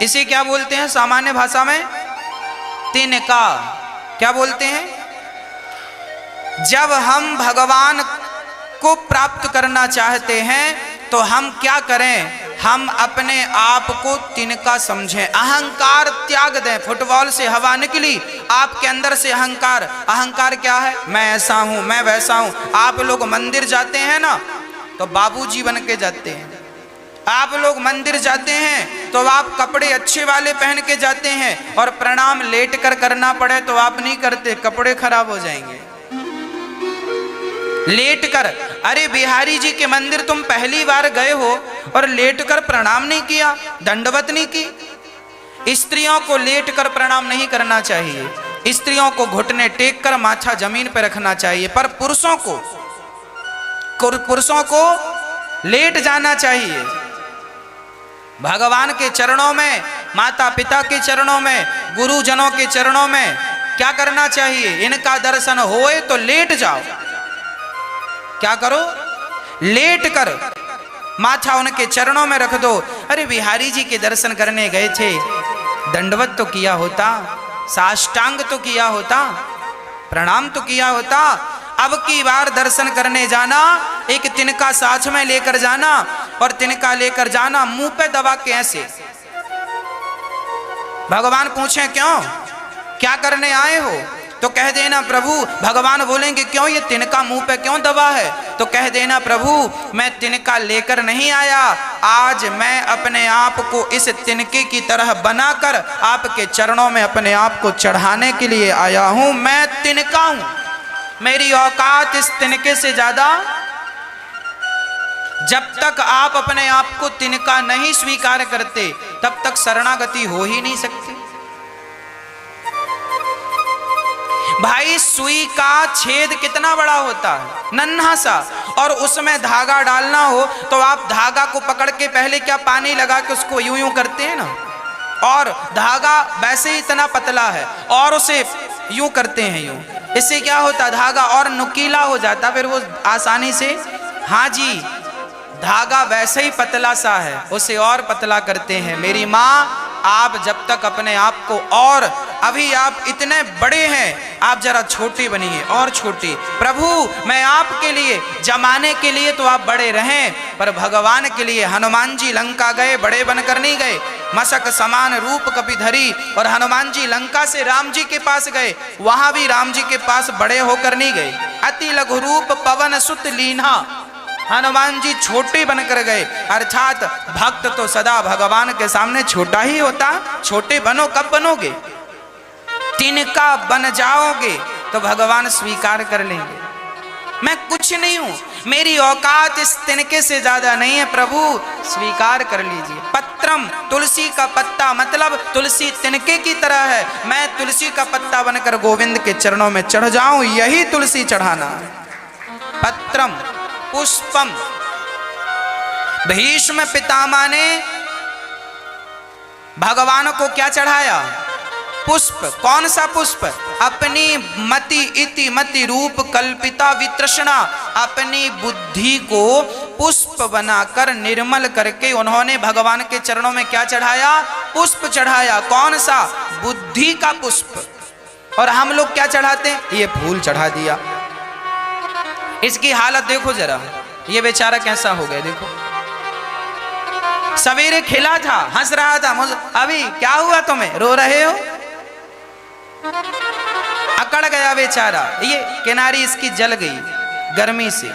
इसे क्या बोलते हैं सामान्य भाषा में? तिनका। क्या बोलते हैं? जब हम भगवान को प्राप्त करना चाहते हैं तो हम क्या करें? हम अपने आप को तिनका समझें, अहंकार त्याग दें। फुटबॉल से हवा निकली, आपके अंदर से अहंकार। अहंकार क्या है? मैं ऐसा हूं, मैं वैसा हूं। आप लोग मंदिर जाते हैं ना तो बाबूजी बन के जाते हैं। आप लोग मंदिर जाते हैं तो आप कपड़े अच्छे वाले पहन के जाते हैं, और प्रणाम लेट कर करना पड़े तो आप नहीं करते, कपड़े खराब हो जाएंगे। लेट कर, अरे बिहारी जी के मंदिर तुम पहली बार गए हो और लेट कर प्रणाम नहीं किया, दंडवत नहीं की। स्त्रियों को लेट कर प्रणाम नहीं करना चाहिए, स्त्रियों को घुटने टेक कर माथा जमीन पर रखना चाहिए। पर पुरुषों को लेट जाना चाहिए। भगवान के चरणों में, माता पिता के चरणों में, गुरुजनों के चरणों में क्या करना चाहिए? इनका दर्शन होए तो लेट जाओ। क्या करो? लेट कर माथा उनके चरणों में रख दो। अरे बिहारी जी के दर्शन करने गए थे, दंडवत तो किया होता, साष्टांग तो किया होता, प्रणाम तो किया होता। अब की बार दर्शन करने जाना, एक तिनका साथ में लेकर जाना, और तिनका लेकर जाना मुंह पे दबा के ऐसे। भगवान पूछे क्यों, क्या करने आए हो? तो कह देना प्रभु, भगवान बोलेंगे क्यों ये तिनका मुंह पे क्यों दबा है? तो कह देना प्रभु मैं तिनका लेकर नहीं आया, आज मैं अपने आप को इस तिनके की तरह बनाकर आपके चरणों में अपने आप को चढ़ाने के लिए आया हूं। मैं तिनका हूं, मेरी औकात इस तिनके से ज्यादा। जब तक आप अपने आप को तिनका नहीं स्वीकार करते तब तक शरणागति हो ही नहीं सकती। भाई सुई का छेद कितना बड़ा होता है, नन्हा सा, और उसमें धागा डालना हो तो आप धागा को पकड़ के पहले क्या पानी लगा के उसको यूं यूं करते हैं ना, और धागा वैसे ही इतना पतला है और उसे यूं करते हैं यूं। इससे क्या होता, धागा और नुकीला हो जाता, फिर वो आसानी से, हाँ जी, धागा वैसे ही पतला सा है, उसे और पतला करते हैं। मेरी माँ, आप जब तक अपने आप को और अभी आप इतने बड़े हैं, आप जरा छोटे बनिए और छोटे। प्रभु मैं आपके लिए, जमाने के लिए तो आप बड़े रहें, पर भगवान के लिए। हनुमान जी लंका गए, बड़े बनकर नहीं गए। मशक समान रूप कपि धरी, और हनुमान जी लंका से राम जी के पास गए, वहां भी राम जी के पास बड़े होकर नहीं गए। अति लघु रूप पवन सुत लीन्हा, हनुमान जी छोटे बनकर गए। अर्थात भक्त तो सदा भगवान के सामने छोटा ही होता। छोटे बनो, कब बनोगे? तिनका बन जाओगे तो भगवान स्वीकार कर लेंगे। मैं कुछ नहीं हूं, मेरी औकात इस तिनके से ज्यादा नहीं है, प्रभु स्वीकार कर लीजिए। पत्रम, तुलसी का पत्ता, मतलब तुलसी तिनके की तरह है। मैं तुलसी का पत्ता बनकर गोविंद के चरणों में चढ़ जाऊं, यही तुलसी चढ़ाना है। पत्रम पुष्पम, भीष्म पितामह ने भगवान को क्या चढ़ाया? पुष्प। कौन सा पुष्प? अपनी मति इति मति रूप कल्पिता वितृष्णा, अपनी बुद्धि को पुष्प बनाकर निर्मल करके उन्होंने भगवान के चरणों में क्या चढ़ाया? पुष्प चढ़ाया। कौन सा? बुद्धि का पुष्प। और हम लोग क्या चढ़ाते हैं? ये फूल चढ़ा दिया। इसकी हालत देखो जरा, ये बेचारा कैसा हो गया देखो। सवेरे खिला था, हंस रहा था, अभी क्या हुआ तुम्हें? रो रहे हो? अकड़ गया बेचारा, ये किनारी इसकी जल गई गर्मी से।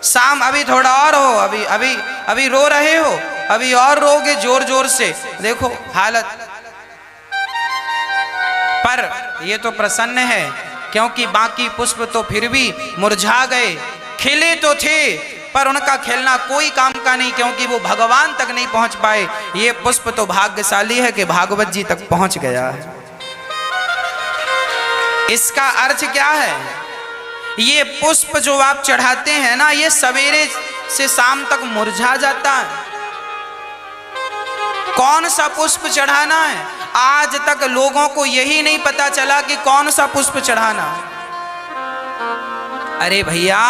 शाम अभी थोड़ा और हो, अभी अभी अभी रो रहे हो, अभी और रोगे जोर जोर से, देखो हालत। पर ये तो प्रसन्न है, क्योंकि बाकी पुष्प तो फिर भी मुरझा गए। खिले तो थे पर उनका खिलना कोई काम का नहीं, क्योंकि वो भगवान तक नहीं पहुंच पाए। ये पुष्प तो भाग्यशाली है कि भागवत जी तक पहुंच गया है। इसका अर्थ क्या है? ये पुष्प जो आप चढ़ाते हैं ना, ये सवेरे से शाम तक मुरझा जाता है। कौन सा पुष्प चढ़ाना है? आज तक लोगों को यही नहीं पता चला कि कौन सा पुष्प चढ़ाना। अरे भैया,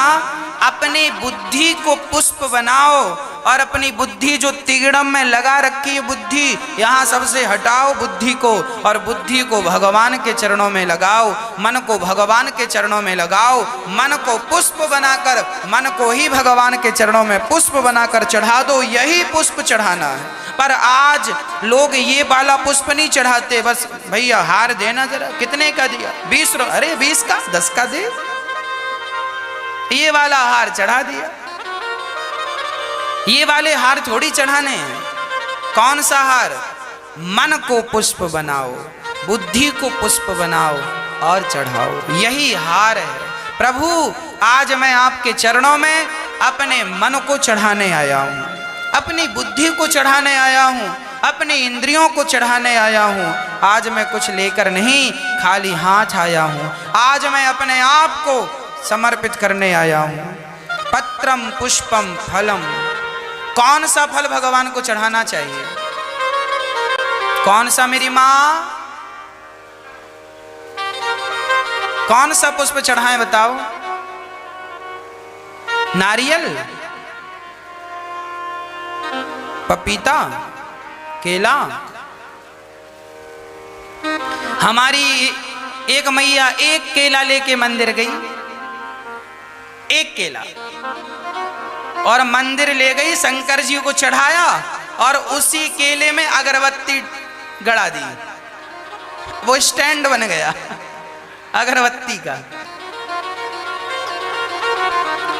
अपनी बुद्धि को पुष्प बनाओ, और अपनी बुद्धि जो तिगड़म में लगा रखी है बुद्धि, यहां सबसे हटाओ बुद्धि को, और बुद्धि को भगवान के चरणों में लगाओ। मन को भगवान के चरणों में लगाओ। मन को पुष्प बनाकर, मन को ही भगवान के चरणों में पुष्प बनाकर चढ़ा दो, यही पुष्प चढ़ाना है। पर आज लोग ये वाला पुष्प नहीं चढ़ाते। बस भैया हार देना जरा, कितने का दिया? 20। अरे 20 का, 10 का दे, ये वाला हार चढ़ा दिया। ये वाले हार थोड़ी चढ़ाने हैं। कौन सा हार? मन को पुष्प बनाओ, बुद्धि को पुष्प बनाओ और चढ़ाओ, यही हार है। प्रभु आज मैं आपके चरणों में अपने मन को चढ़ाने आया हूं, अपनी बुद्धि को चढ़ाने आया हूं, अपनी इंद्रियों को चढ़ाने आया हूं। आज मैं कुछ लेकर नहीं, खाली हाथ आया हूं। आज मैं अपने आप को समर्पित करने आया हूं। पत्रम पुष्पम फलम, कौन सा फल भगवान को चढ़ाना चाहिए? कौन सा मेरी मां? कौन सा पुष्प चढ़ाएं बताओ? नारियल, पपीता, केला? हमारी एक मैया एक केला लेके मंदिर गई, एक केला, और मंदिर ले गई, शंकर जी को चढ़ाया, और उसी केले में अगरबत्ती गड़ा दी। वो स्टैंड बन गया अगरबत्ती का।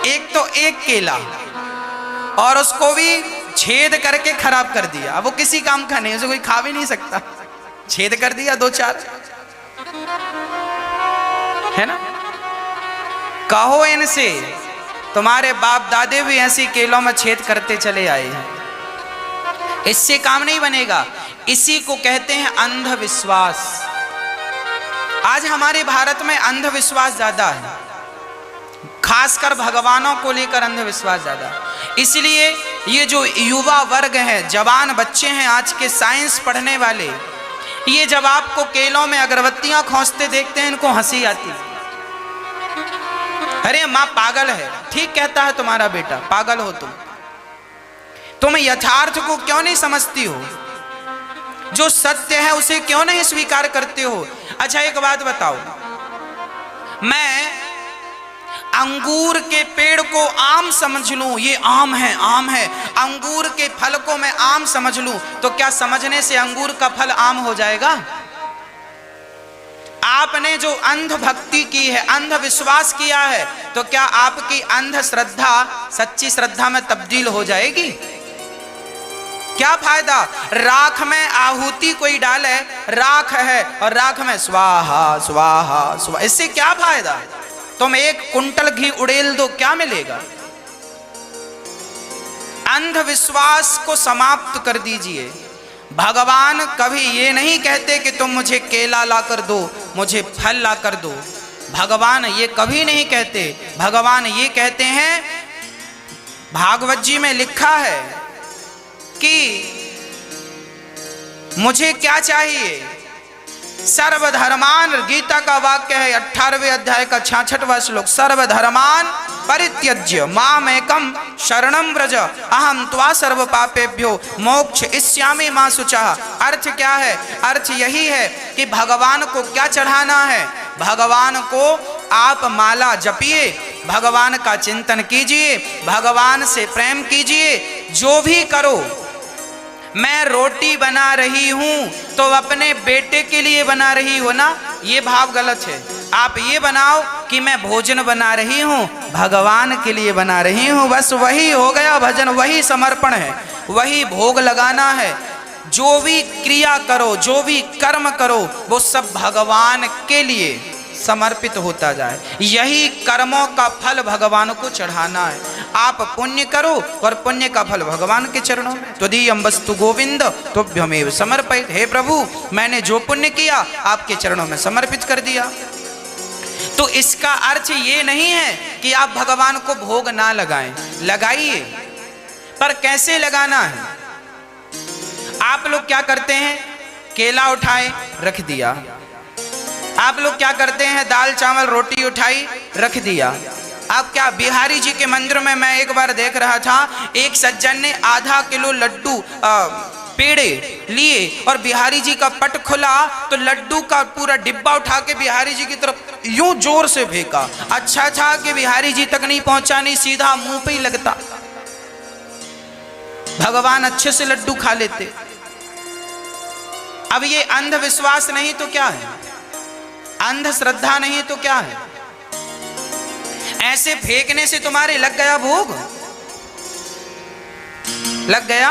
एक तो एक केला, और उसको भी छेद करके खराब कर दिया। वो किसी काम का नहीं, उसे कोई खा भी नहीं सकता। छेद कर दिया 2-4, है ना? कहो इनसे, तुम्हारे बाप दादे भी ऐसी केलों में छेद करते चले आए हैं। इससे काम नहीं बनेगा। इसी को कहते हैं अंधविश्वास। आज हमारे भारत में अंधविश्वास ज्यादा है, खासकर भगवानों को लेकर अंधविश्वास ज्यादा। इसलिए ये जो युवा वर्ग है, जवान बच्चे हैं आज के, साइंस पढ़ने वाले, ये जब आपको केलों में अगरबत्तियां खोसते देखते हैं, इनको हंसी आती है। अरे माँ पागल है, ठीक कहता है तुम्हारा बेटा, पागल हो तुम यथार्थ को क्यों नहीं समझती हो? जो सत्य है उसे क्यों नहीं स्वीकार करते हो? अच्छा एक बात बताओ, मैं अंगूर के पेड़ को आम समझ लूं, ये आम है, आम है, अंगूर के फल को मैं आम समझ लूं, तो क्या समझने से अंगूर का फल आम हो जाएगा? आपने जो अंध भक्ति की है, अंध विश्वास किया है, तो क्या आपकी अंध श्रद्धा सच्ची श्रद्धा में तब्दील हो जाएगी? क्या फायदा? राख में आहुति कोई डाले, राख है और राख में स्वाहा स्वाहा स्वाहा, इससे क्या फायदा? तुम एक कुंटल घी उड़ेल दो, क्या मिलेगा? अंधविश्वास को समाप्त कर दीजिए। भगवान कभी ये नहीं कहते कि तुम मुझे केला ला कर दो, मुझे फल ला कर दो। भगवान ये कभी नहीं कहते। भगवान ये कहते हैं, भागवत जी में लिखा है कि मुझे क्या चाहिए? सर्वधर्मान, गीता का वाक्य है 18वें अध्याय का 66वां श्लोक, सर्वधर्मान परित्यज्य मामेकं शरणं व्रज अहम त्वा सर्व पापेभ्यो मोक्ष इष्यामि मा शुचः। अर्थ क्या है? अर्थ यही है कि भगवान को क्या चढ़ाना है? भगवान को आप माला जपिए, भगवान का चिंतन कीजिए, भगवान से प्रेम कीजिए, जो भी करो। मैं रोटी बना रही हूं तो अपने बेटे के लिए बना रही हो ना, ये भाव गलत है। आप ये बनाओ कि मैं भोजन बना रही हूं, भगवान के लिए बना रही हूं, बस वही हो गया भजन, वही समर्पण है, वही भोग लगाना है। जो भी क्रिया करो, जो भी कर्म करो, वो सब भगवान के लिए समर्पित होता जाए। यही कर्मों का फल भगवान को चढ़ाना है। आप पुण्य करो और पुण्य का फल भगवान के चरणों में। त्वदीयं वस्तु गोविंद तुभ्यमेव समर्पयेत्। हे प्रभु, मैंने जो पुण्य किया आपके चरणों में समर्पित कर दिया। तो इसका अर्थ ये नहीं है कि आप भगवान को भोग ना लगाएं, लगाइए, पर कैसे लगाना है? आप लोग क्या करते हैं? केला उठाए रख दिया। आप लोग क्या करते हैं? दाल चावल रोटी उठाई रख दिया। आप क्या, बिहारी जी के मंदिर में मैं एक बार देख रहा था, एक सज्जन ने आधा किलो लड्डू पेड़े लिए और बिहारी जी का पट खुला तो लड्डू का पूरा डिब्बा उठा के बिहारी जी की तरफ यूं जोर से फेंका। अच्छा था कि बिहारी जी तक नहीं पहुंचा, नहीं सीधा मुंह पे ही लगता। भगवान अच्छे से लड्डू खा लेते। अब ये अंधविश्वास नहीं तो क्या है? अंधश्रद्धा नहीं तो क्या है? ऐसे फेंकने से तुम्हारे लग गया भोग, लग गया,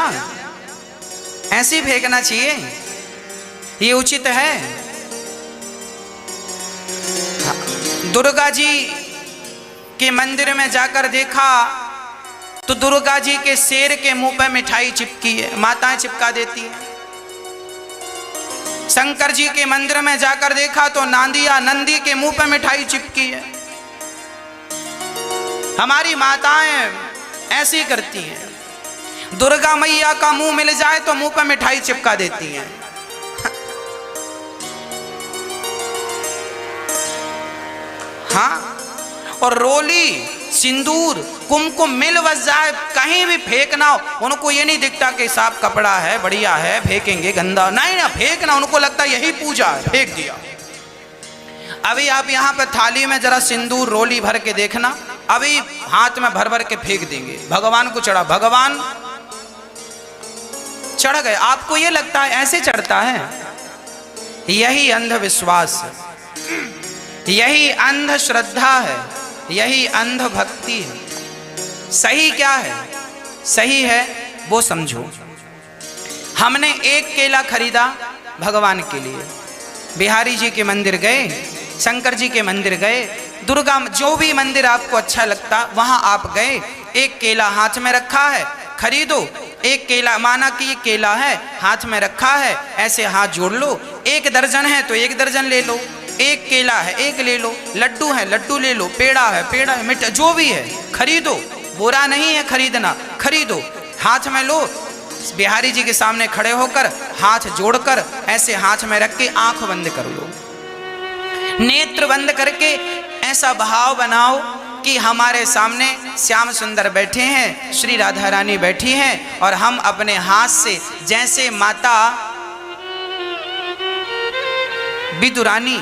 ऐसे फेंकना चाहिए, ये उचित है? दुर्गा जी के मंदिर में जाकर देखा तो दुर्गा जी के शेर के मुंह पर मिठाई चिपकी है, माताएं चिपका देती हैं। शंकर जी के मंदिर में जाकर देखा तो नांदिया नंदी के मुंह पर मिठाई चिपकी है। हमारी माताएं ऐसी करती हैं। दुर्गा मैया का मुंह मिल जाए तो मुंह पर मिठाई चिपका देती हैं। हाँ, और रोली सिंदूर कुमकुम मिल बस जाए, कहीं भी फेंकना हो, उनको ये नहीं दिखता कि साफ कपड़ा है, बढ़िया है, फेंकेंगे गंदा, नहीं ना फेंकना, उनको लगता यही पूजा है, फेंक दिया। अभी आप यहाँ पर थाली में जरा सिंदूर रोली भर के देखना, अभी हाथ में भर भर के फेंक देंगे। भगवान को चढ़ा, भगवान चढ़ गए। आपको ये लगता है ऐसे चढ़ता है? यही अंधविश्वास है, यही अंधश्रद्धा है, यही अंध भक्ति है। सही क्या है? सही है वो समझो। हमने एक केला खरीदा भगवान के लिए, बिहारी जी के मंदिर गए, शंकर जी के मंदिर गए, दुर्गा, जो भी मंदिर आपको अच्छा लगता वहां आप गए, एक केला हाथ में रखा है, खरीदो। एक केला, माना कि ये केला है, हाथ में रखा है, ऐसे हाथ जोड़ लो। एक दर्जन है तो एक दर्जन ले लो, एक केला है एक ले लो, लड्डू है लड्डू ले लो, पेड़ा है पेड़ा है, मिठाई जो भी है खरीदो, बुरा नहीं है खरीदना, खरीदो, हाथ में लो। बिहारी जी के सामने खड़े होकर हाथ जोड़कर ऐसे हाथ में रख के आंख बंद कर लो, नेत्र बंद करके ऐसा भाव बनाओ कि हमारे सामने श्याम सुंदर बैठे हैं, श्री राधा रानी बैठी हैं, और हम अपने हाथ से जैसे माता विदुरानी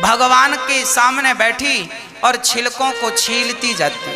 भगवान के सामने बैठी और छिलकों को छीलती जाती।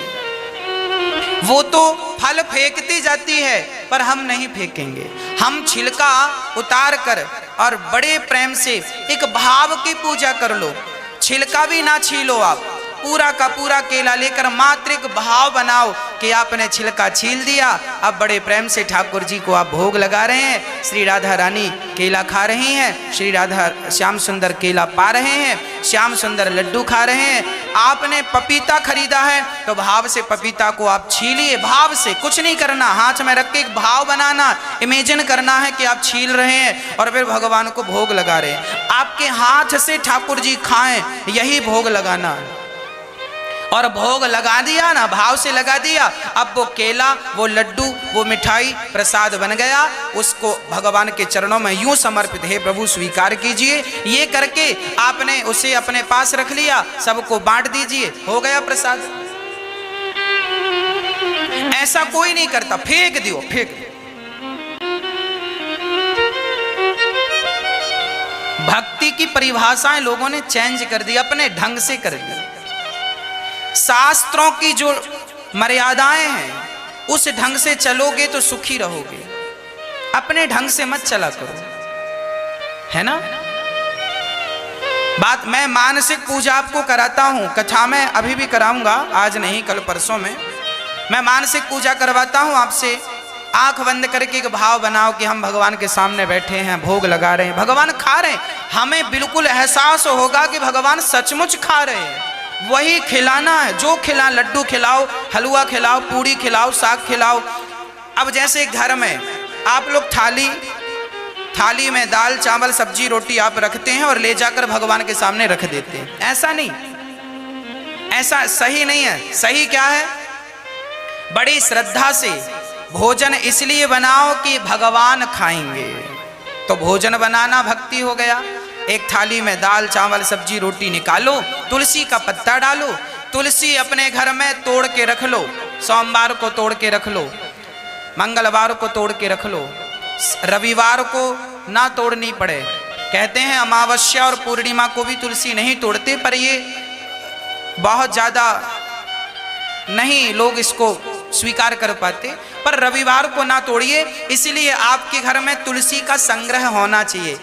वो तो फल फेंकती जाती है, पर हम नहीं फेंकेंगे। हम छिलका उतार कर और बड़े प्रेम से एक भाव की पूजा कर लो। छिलका भी ना छीलो, आप पूरा का पूरा केला लेकर मात्र एक भाव बनाओ कि आपने छिलका छील दिया। अब बड़े प्रेम से ठाकुर जी को आप भोग लगा रहे हैं। श्री राधा रानी केला खा रही हैं, श्री राधा श्याम सुंदर केला पा रहे हैं, श्याम सुंदर लड्डू खा रहे हैं। आपने पपीता खरीदा है तो भाव से पपीता को आप छीलिए, भाव से, कुछ नहीं करना, हाथ में रख के एक भाव बनाना, इमेजिन करना है कि आप छील रहे हैं और फिर भगवान को भोग लगा रहे हैं। आपके हाथ से ठाकुर जी खाएं, यही भोग लगाना है। और भोग लगा दिया ना, भाव से लगा दिया, अब वो केला, वो लड्डू, वो मिठाई प्रसाद बन गया। उसको भगवान के चरणों में यूं समर्पित, हे प्रभु स्वीकार कीजिए। ये करके आपने उसे अपने पास रख लिया, सबको बांट दीजिए, हो गया प्रसाद। ऐसा कोई नहीं करता, फेंक दियो, फेंक दियो। भक्ति की परिभाषाएं लोगों ने चेंज कर दी, अपने ढंग से कर दी। शास्त्रों की जो मर्यादाएं हैं उस ढंग से चलोगे तो सुखी रहोगे, अपने ढंग से मत चला करो, है ना। बात, मैं मानसिक पूजा आपको कराता हूं, कथा में अभी भी कराऊंगा, आज नहीं कल परसों में। मैं मानसिक पूजा करवाता हूं आपसे। आंख बंद करके एक भाव बनाओ कि हम भगवान के सामने बैठे हैं, भोग लगा रहे हैं, भगवान खा रहे हैं। हमें बिल्कुल एहसास होगा कि भगवान सचमुच खा रहे हैं। वही खिलाना है, जो खिला, लड्डू खिलाओ, हलवा खिलाओ, पूड़ी खिलाओ, साग खिलाओ। अब जैसे घर में आप लोग थाली में दाल चावल सब्जी रोटी आप रखते हैं और ले जाकर भगवान के सामने रख देते हैं, ऐसा नहीं, ऐसा सही नहीं है। सही क्या है, बड़ी श्रद्धा से भोजन इसलिए बनाओ कि भगवान खाएंगे, तो भोजन बनाना भक्ति हो गया। एक थाली में दाल चावल सब्जी रोटी निकालो, तुलसी का पत्ता डालो, तुलसी अपने घर में तोड़ के रख लो, सोमवार को तोड़ के रख लो, मंगलवार को तोड़ के रख लो, रविवार को ना तोड़नी पड़े। कहते हैं अमावस्या और पूर्णिमा को भी तुलसी नहीं तोड़ते, पर ये बहुत ज़्यादा नहीं लोग इसको स्वीकार कर पाते, पर रविवार को ना तोड़िए। इसलिए आपके घर में तुलसी का संग्रह होना चाहिए,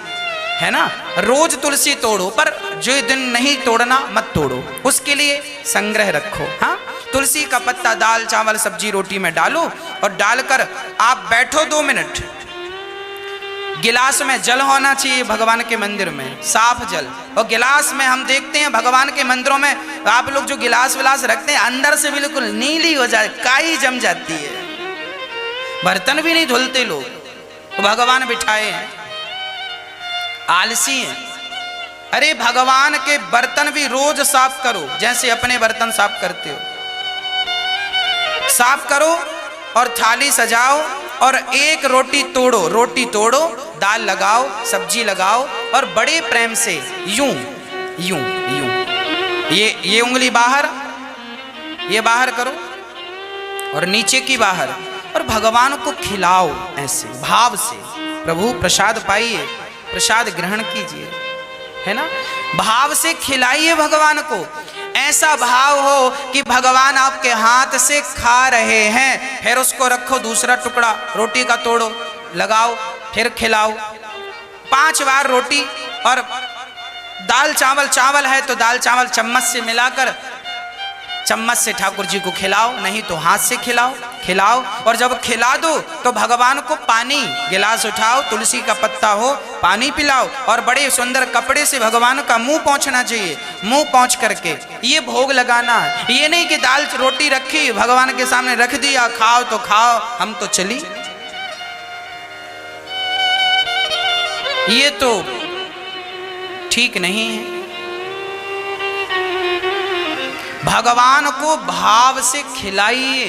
है ना। रोज तुलसी तोड़ो, पर जो दिन नहीं तोड़ना मत तोड़ो, उसके लिए संग्रह रखो। हाँ, तुलसी का पत्ता दाल चावल सब्जी रोटी में डालो और डालकर आप बैठो 2 मिनट। गिलास में जल होना चाहिए भगवान के मंदिर में, साफ जल। और गिलास में हम देखते हैं भगवान के मंदिरों में आप लोग जो गिलास विलास रखते हैं, अंदर से बिल्कुल नीली हो जाए, काई जम जाती है, बर्तन भी नहीं धुलते लोग। तो भगवान बिठाए हैं, आलसी हैं। अरे भगवान के बर्तन भी रोज साफ करो, जैसे अपने बर्तन साफ करते हो। साफ करो और थाली सजाओ और एक रोटी तोड़ो, दाल लगाओ, सब्जी लगाओ और बड़े प्रेम से यूं यूं यूं, ये उंगली बाहर, ये बाहर करो और नीचे की बाहर, और भगवान को खिलाओ ऐसे भाव से। प्रभु प्रसाद पाइए, प्रसाद ग्रहण कीजिए, है ना। भाव से खिलाइए भगवान को। ऐसा भाव हो कि भगवान आपके हाथ से खा रहे हैं। फिर उसको रखो, दूसरा टुकड़ा रोटी का तोड़ो, लगाओ, फिर खिलाओ। 5 बार रोटी और दाल चावल है तो दाल चावल चम्मच से मिलाकर चम्मच से ठाकुर जी को खिलाओ, नहीं तो हाथ से खिलाओ। और जब खिला दो तो भगवान को पानी, गिलास उठाओ, तुलसी का पत्ता हो, पानी पिलाओ और बड़े सुंदर कपड़े से भगवान का मुंह पोंछना चाहिए। मुंह पोंछ करके ये भोग लगाना है। ये नहीं कि दाल रोटी रखी भगवान के सामने रख दिया, खाओ तो खाओ, हम तो चली। ये तो ठीक नहीं है। भगवान को भाव से खिलाइए।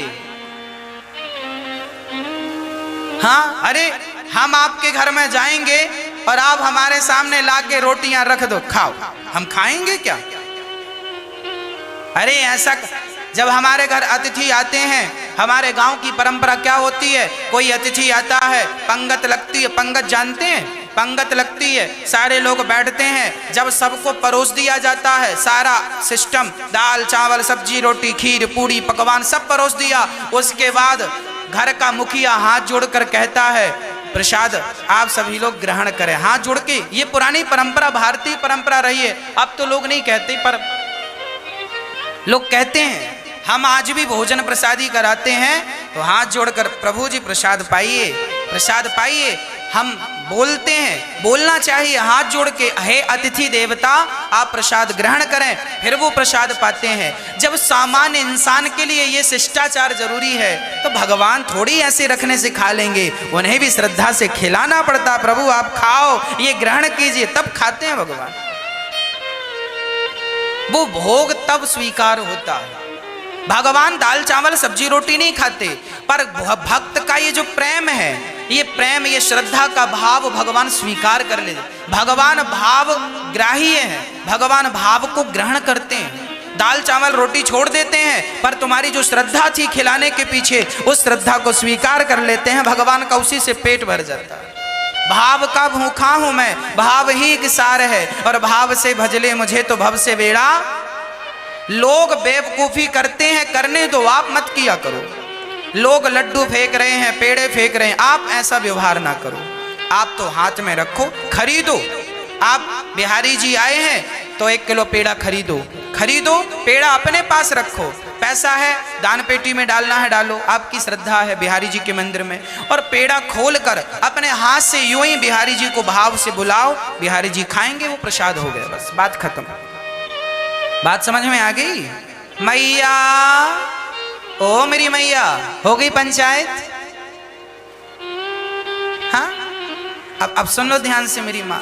हाँ, अरे हम आपके घर में जाएंगे और आप हमारे सामने लाके रोटियां रख दो, खाओ, हम खाएंगे क्या? अरे ऐसा, जब हमारे घर अतिथि आते हैं, हमारे गांव की परंपरा क्या होती है, कोई अतिथि आता है, पंगत लगती है। पंगत जानते हैं? पंगत लगती है, सारे लोग बैठते हैं। जब सबको परोस दिया जाता है, सारा सिस्टम दाल चावल सब्जी रोटी खीर पूड़ी पकवान सब परोस दिया, उसके बाद घर का मुखिया हाथ जोड़कर कहता है प्रसाद आप सभी लोग ग्रहण करें। हाथ जोड़ के, ये पुरानी परंपरा भारतीय परंपरा रही है। अब तो लोग नहीं कहते, पर लोग कहते हैं। हम आज भी भोजन प्रसादी कराते हैं तो हाथ जोड़कर प्रभु जी प्रसाद पाइए, प्रसाद पाइए। हम बोलते हैं, बोलना चाहिए हाथ जोड़ के, हे अतिथि देवता आप प्रसाद ग्रहण करें, फिर वो प्रसाद पाते हैं। जब सामान्य इंसान के लिए ये शिष्टाचार जरूरी है तो भगवान थोड़ी ऐसे रखने से खा लेंगे, उन्हें भी श्रद्धा से खिलाना पड़ता। प्रभु आप खाओ, ये ग्रहण कीजिए, तब खाते हैं भगवान। वो भोग तब स्वीकार होता है। भगवान दाल चावल सब्जी रोटी नहीं खाते, पर भक्त का ये जो प्रेम है, ये प्रेम ये श्रद्धा का भाव भगवान स्वीकार कर लेते। भगवान भाव ग्राही है, भगवान भाव को ग्रहण करते हैं। दाल चावल रोटी छोड़ देते हैं, पर तुम्हारी जो श्रद्धा थी खिलाने के पीछे, उस श्रद्धा को स्वीकार कर लेते हैं। भगवान का उसी से पेट भर जाता है। भाव का भूखा हूं मैं, भाव ही एक सार है, और भाव से भजले मुझे तो भव से बेड़ा। लोग बेवकूफी करते हैं, करने दो, आप मत किया करो। लोग लड्डू फेंक रहे हैं, पेड़े फेंक रहे हैं, आप ऐसा व्यवहार ना करो। आप तो हाथ में रखो, खरीदो। आप बिहारी जी आए हैं तो 1 किलो पेड़ा खरीदो, खरीदो पेड़ा अपने पास रखो। पैसा है दान पेटी में डालना है डालो, आपकी श्रद्धा है बिहारी जी के मंदिर में। और पेड़ा खोलकर अपने हाथ से यूं ही बिहारी जी को भाव से बुलाओ, बिहारी जी खाएंगे, वो प्रसाद हो गया, बस बात खत्म। बात समझ में आ गई? मैया ओ मेरी मैया, हो गई पंचायत? हाँ, अब सुन लो ध्यान से मेरी माँ।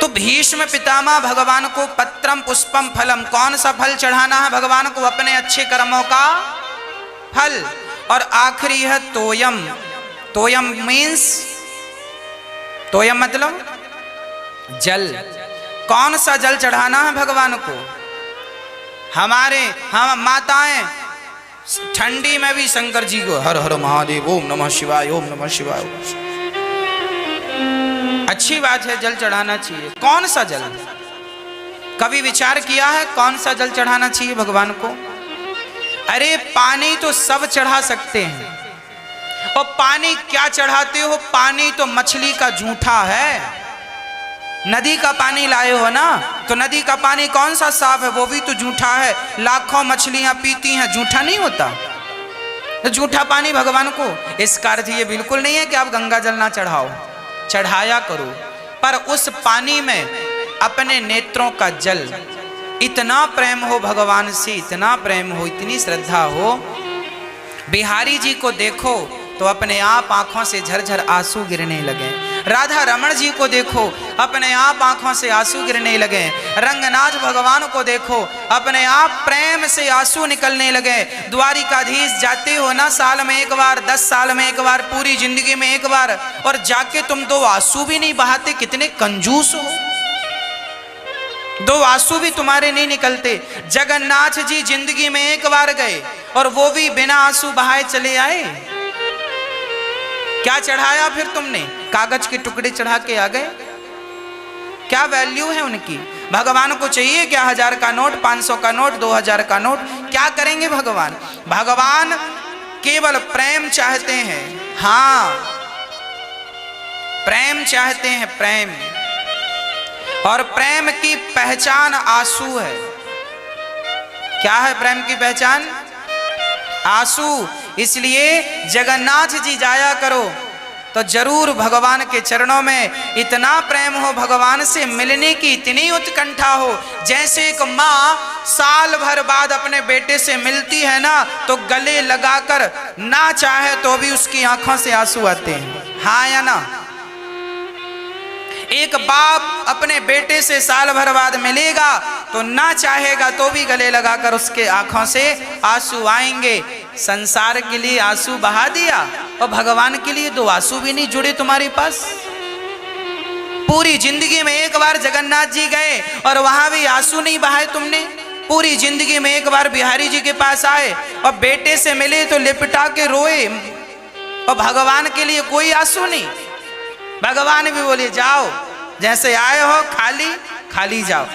तो भीष्म पितामह भगवान को पत्रम पुष्पम फलम, कौन सा फल चढ़ाना है भगवान को? अपने अच्छे कर्मों का फल। और आखिरी है तोयम। तोयम मीन्स, तोयम मतलब जल। कौन सा जल चढ़ाना है भगवान को? हम माताएं ठंडी में भी शंकर जी को हर हर महादेव ओम नमः शिवाय ओम नमः शिवाय। अच्छी बात है, जल चढ़ाना चाहिए। कौन सा जल? कभी विचार किया है कौन सा जल चढ़ाना चाहिए भगवान को? अरे पानी तो सब चढ़ा सकते हैं, और पानी क्या चढ़ाते हो? पानी तो मछली का जूठा है। नदी का पानी लाए हो ना, तो नदी का पानी कौन सा साफ है? वो भी तो जूठा है। लाखों मछलियां पीती हैं, जूठा नहीं होता? तो जूठा पानी भगवान को। इसका अर्थ ये बिल्कुल नहीं है कि आप गंगा जल ना चढ़ाओ, चढ़ाया करो, पर उस पानी में अपने नेत्रों का जल, इतना प्रेम हो भगवान से, इतना प्रेम हो, इतनी श्रद्धा हो। बिहारी जी को देखो तो अपने आप आंखों से झरझर आंसू गिरने लगे। राधा रमण जी को देखो, अपने आप आंखों से आंसू गिरने लगे। रंगनाथ भगवान को देखो, अपने आप प्रेम से आंसू निकलने लगे। द्वारिकाधीश जाते हो ना, साल में एक बार, 10 साल में एक बार, पूरी जिंदगी में एक बार, और जाके तुम 2 आंसू भी नहीं बहाते, कितने कंजूस हो। 2 आंसू भी तुम्हारे नहीं निकलते। जगन्नाथ जी जिंदगी में एक बार गए, और वो भी बिना आंसू बहाए चले आए। क्या चढ़ाया फिर तुमने? कागज के टुकड़े चढ़ा के आ गए। क्या वैल्यू है उनकी? भगवान को चाहिए क्या 1000 का नोट, 500 का नोट, 2000 का नोट? क्या करेंगे भगवान? भगवान केवल प्रेम चाहते हैं। हाँ, प्रेम चाहते हैं, प्रेम। और प्रेम की पहचान आंसू है। क्या है प्रेम की पहचान? आंसू। इसलिए जगन्नाथ जी जाया करो तो जरूर भगवान के चरणों में इतना प्रेम हो, भगवान से मिलने की इतनी उत्कंठा हो। जैसे एक माँ साल भर बाद अपने बेटे से मिलती है ना, तो गले लगाकर ना चाहे तो भी उसकी आंखों से आंसू आते हैं। हाँ या ना? एक बाप अपने बेटे से साल भर बाद मिलेगा तो ना चाहेगा तो भी गले लगाकर उसके आंखों से आंसू आएंगे। संसार के लिए आंसू बहा दिया, और भगवान के लिए 2 आंसू भी नहीं जुड़े तुम्हारे पास। पूरी जिंदगी में एक बार जगन्नाथ जी गए और वहां भी आंसू नहीं बहाए तुमने। पूरी जिंदगी में एक बार बिहारी जी के पास आए और बेटे से मिले तो लिपटा के रोए, और भगवान के लिए कोई आंसू नहीं। भगवान भी बोले जाओ, जैसे आए हो खाली खाली जाओ।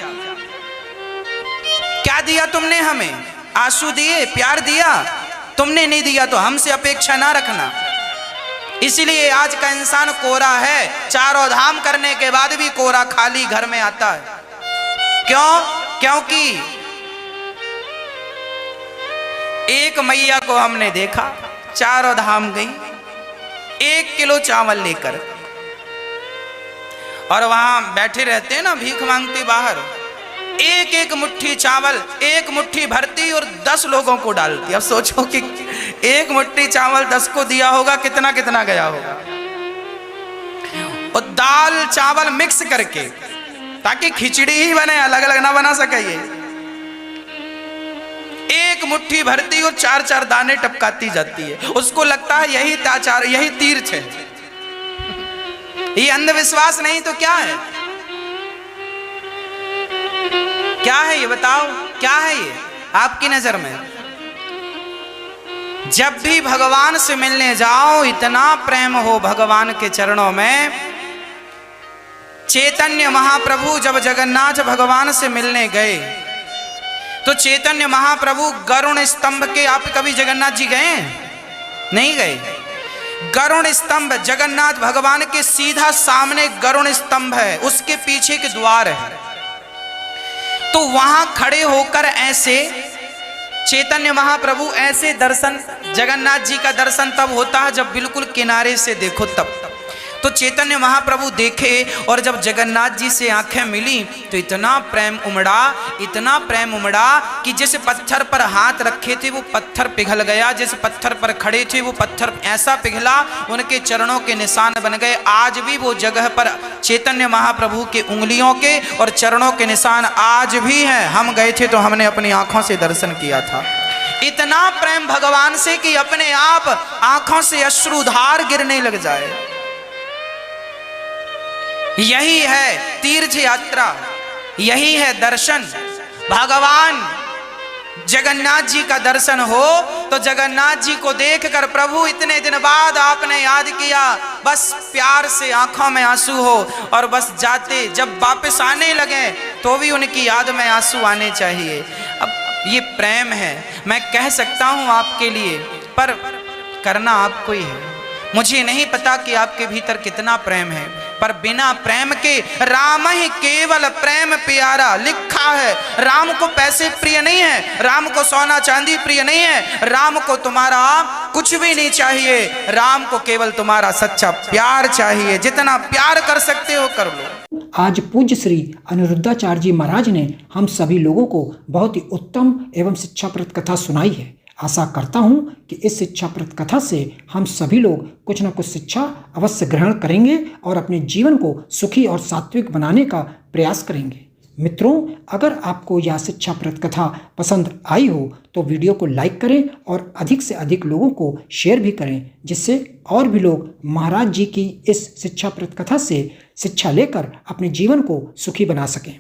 क्या दिया तुमने हमें? आंसू दिए, प्यार दिया? तुमने नहीं दिया तो हमसे अपेक्षा ना रखना। इसीलिए आज का इंसान कोरा है, चारों धाम करने के बाद भी कोरा खाली घर में आता है। क्यों? क्योंकि एक मैया को हमने देखा, चारों धाम गई 1 किलो चावल लेकर, और वहां बैठे रहते हैं ना भीख मांगते बाहर, एक एक मुट्ठी चावल एक मुट्ठी भरती और 10 लोगों को डालती। अब सोचो कि एक मुट्ठी चावल 10 को दिया होगा, कितना कितना गया होगा। और दाल चावल मिक्स करके, ताकि खिचड़ी ही बने, अलग अलग ना बना सके। ये एक मुट्ठी भरती और 4-4 दाने टपकाती जाती है। उसको लगता है यही ताचार, यही तीर्थ है। ये अंधविश्वास नहीं तो क्या है? क्या है ये बताओ? क्या है ये आपकी नजर में? जब भी भगवान से मिलने जाओ, इतना प्रेम हो भगवान के चरणों में। चैतन्य महाप्रभु जब जगन्नाथ भगवान से मिलने गए तो चैतन्य महाप्रभु गरुड़ स्तंभ के, आप कभी जगन्नाथ जी गए? नहीं गए। गरुड़ स्तंभ, जगन्नाथ भगवान के सीधा सामने गरुड़ स्तंभ है, उसके पीछे के द्वार है। तो वहां खड़े होकर ऐसे चैतन्य महाप्रभु ऐसे दर्शन, जगन्नाथ जी का दर्शन तब होता है जब बिल्कुल किनारे से देखो तब। तो चैतन्य महाप्रभु देखे और जब जगन्नाथ जी से आंखें मिली तो इतना प्रेम उमड़ा, इतना प्रेम उमड़ा कि जिस पत्थर पर हाथ रखे थे वो पत्थर पिघल गया, जिस पत्थर पर खड़े थे वो पत्थर ऐसा पिघला, उनके चरणों के निशान बन गए। आज भी वो जगह पर चैतन्य महाप्रभु के उंगलियों के और चरणों के निशान आज भी हैं। हम गए थे तो हमने अपनी आंखों से दर्शन किया था। इतना प्रेम भगवान से कि अपने आप आंखों से अश्रुधार गिरने लग जाए। यही है तीर्थ यात्रा, यही है दर्शन। भगवान जगन्नाथ जी का दर्शन हो तो जगन्नाथ जी को देखकर प्रभु इतने दिन बाद आपने याद किया, बस प्यार से आंखों में आंसू हो, और बस जाते जब वापस आने लगे तो भी उनकी याद में आंसू आने चाहिए। अब ये प्रेम है, मैं कह सकता हूं आपके लिए, पर करना आपको ही है। मुझे नहीं पता कि आपके भीतर कितना प्रेम है, पर बिना प्रेम के राम ही केवल प्रेम प्यारा लिखा है। राम को पैसे प्रिय नहीं है, राम को सोना चांदी प्रिय नहीं है, राम को तुम्हारा कुछ भी नहीं चाहिए, राम को केवल तुम्हारा सच्चा प्यार चाहिए। जितना प्यार कर सकते हो कर लो। आज पूज्य श्री अनिरुद्धाचार्य जी महाराज ने हम सभी लोगों को बहुत ही उत्तम एवं शिक्षाप्रद कथा सुनाई है। आशा करता हूं कि इस शिक्षाप्रद कथा से हम सभी लोग कुछ न कुछ शिक्षा अवश्य ग्रहण करेंगे और अपने जीवन को सुखी और सात्विक बनाने का प्रयास करेंगे। मित्रों, अगर आपको यह शिक्षाप्रद कथा पसंद आई हो तो वीडियो को लाइक करें और अधिक से अधिक लोगों को शेयर भी करें, जिससे और भी लोग महाराज जी की इस शिक्षाप्रद कथा से शिक्षा लेकर अपने जीवन को सुखी बना सकें।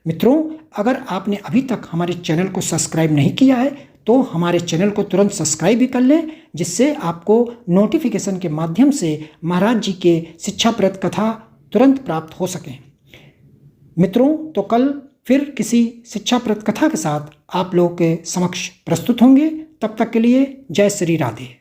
मित्रों, अगर आपने अभी तक हमारे चैनल को सब्सक्राइब नहीं किया है तो हमारे चैनल को तुरंत सब्सक्राइब भी कर लें, जिससे आपको नोटिफिकेशन के माध्यम से महाराज जी के शिक्षाप्रद कथा तुरंत प्राप्त हो सकें। मित्रों, तो कल फिर किसी शिक्षाप्रद कथा के साथ आप लोगों के समक्ष प्रस्तुत होंगे। तब तक के लिए जय श्री राधे।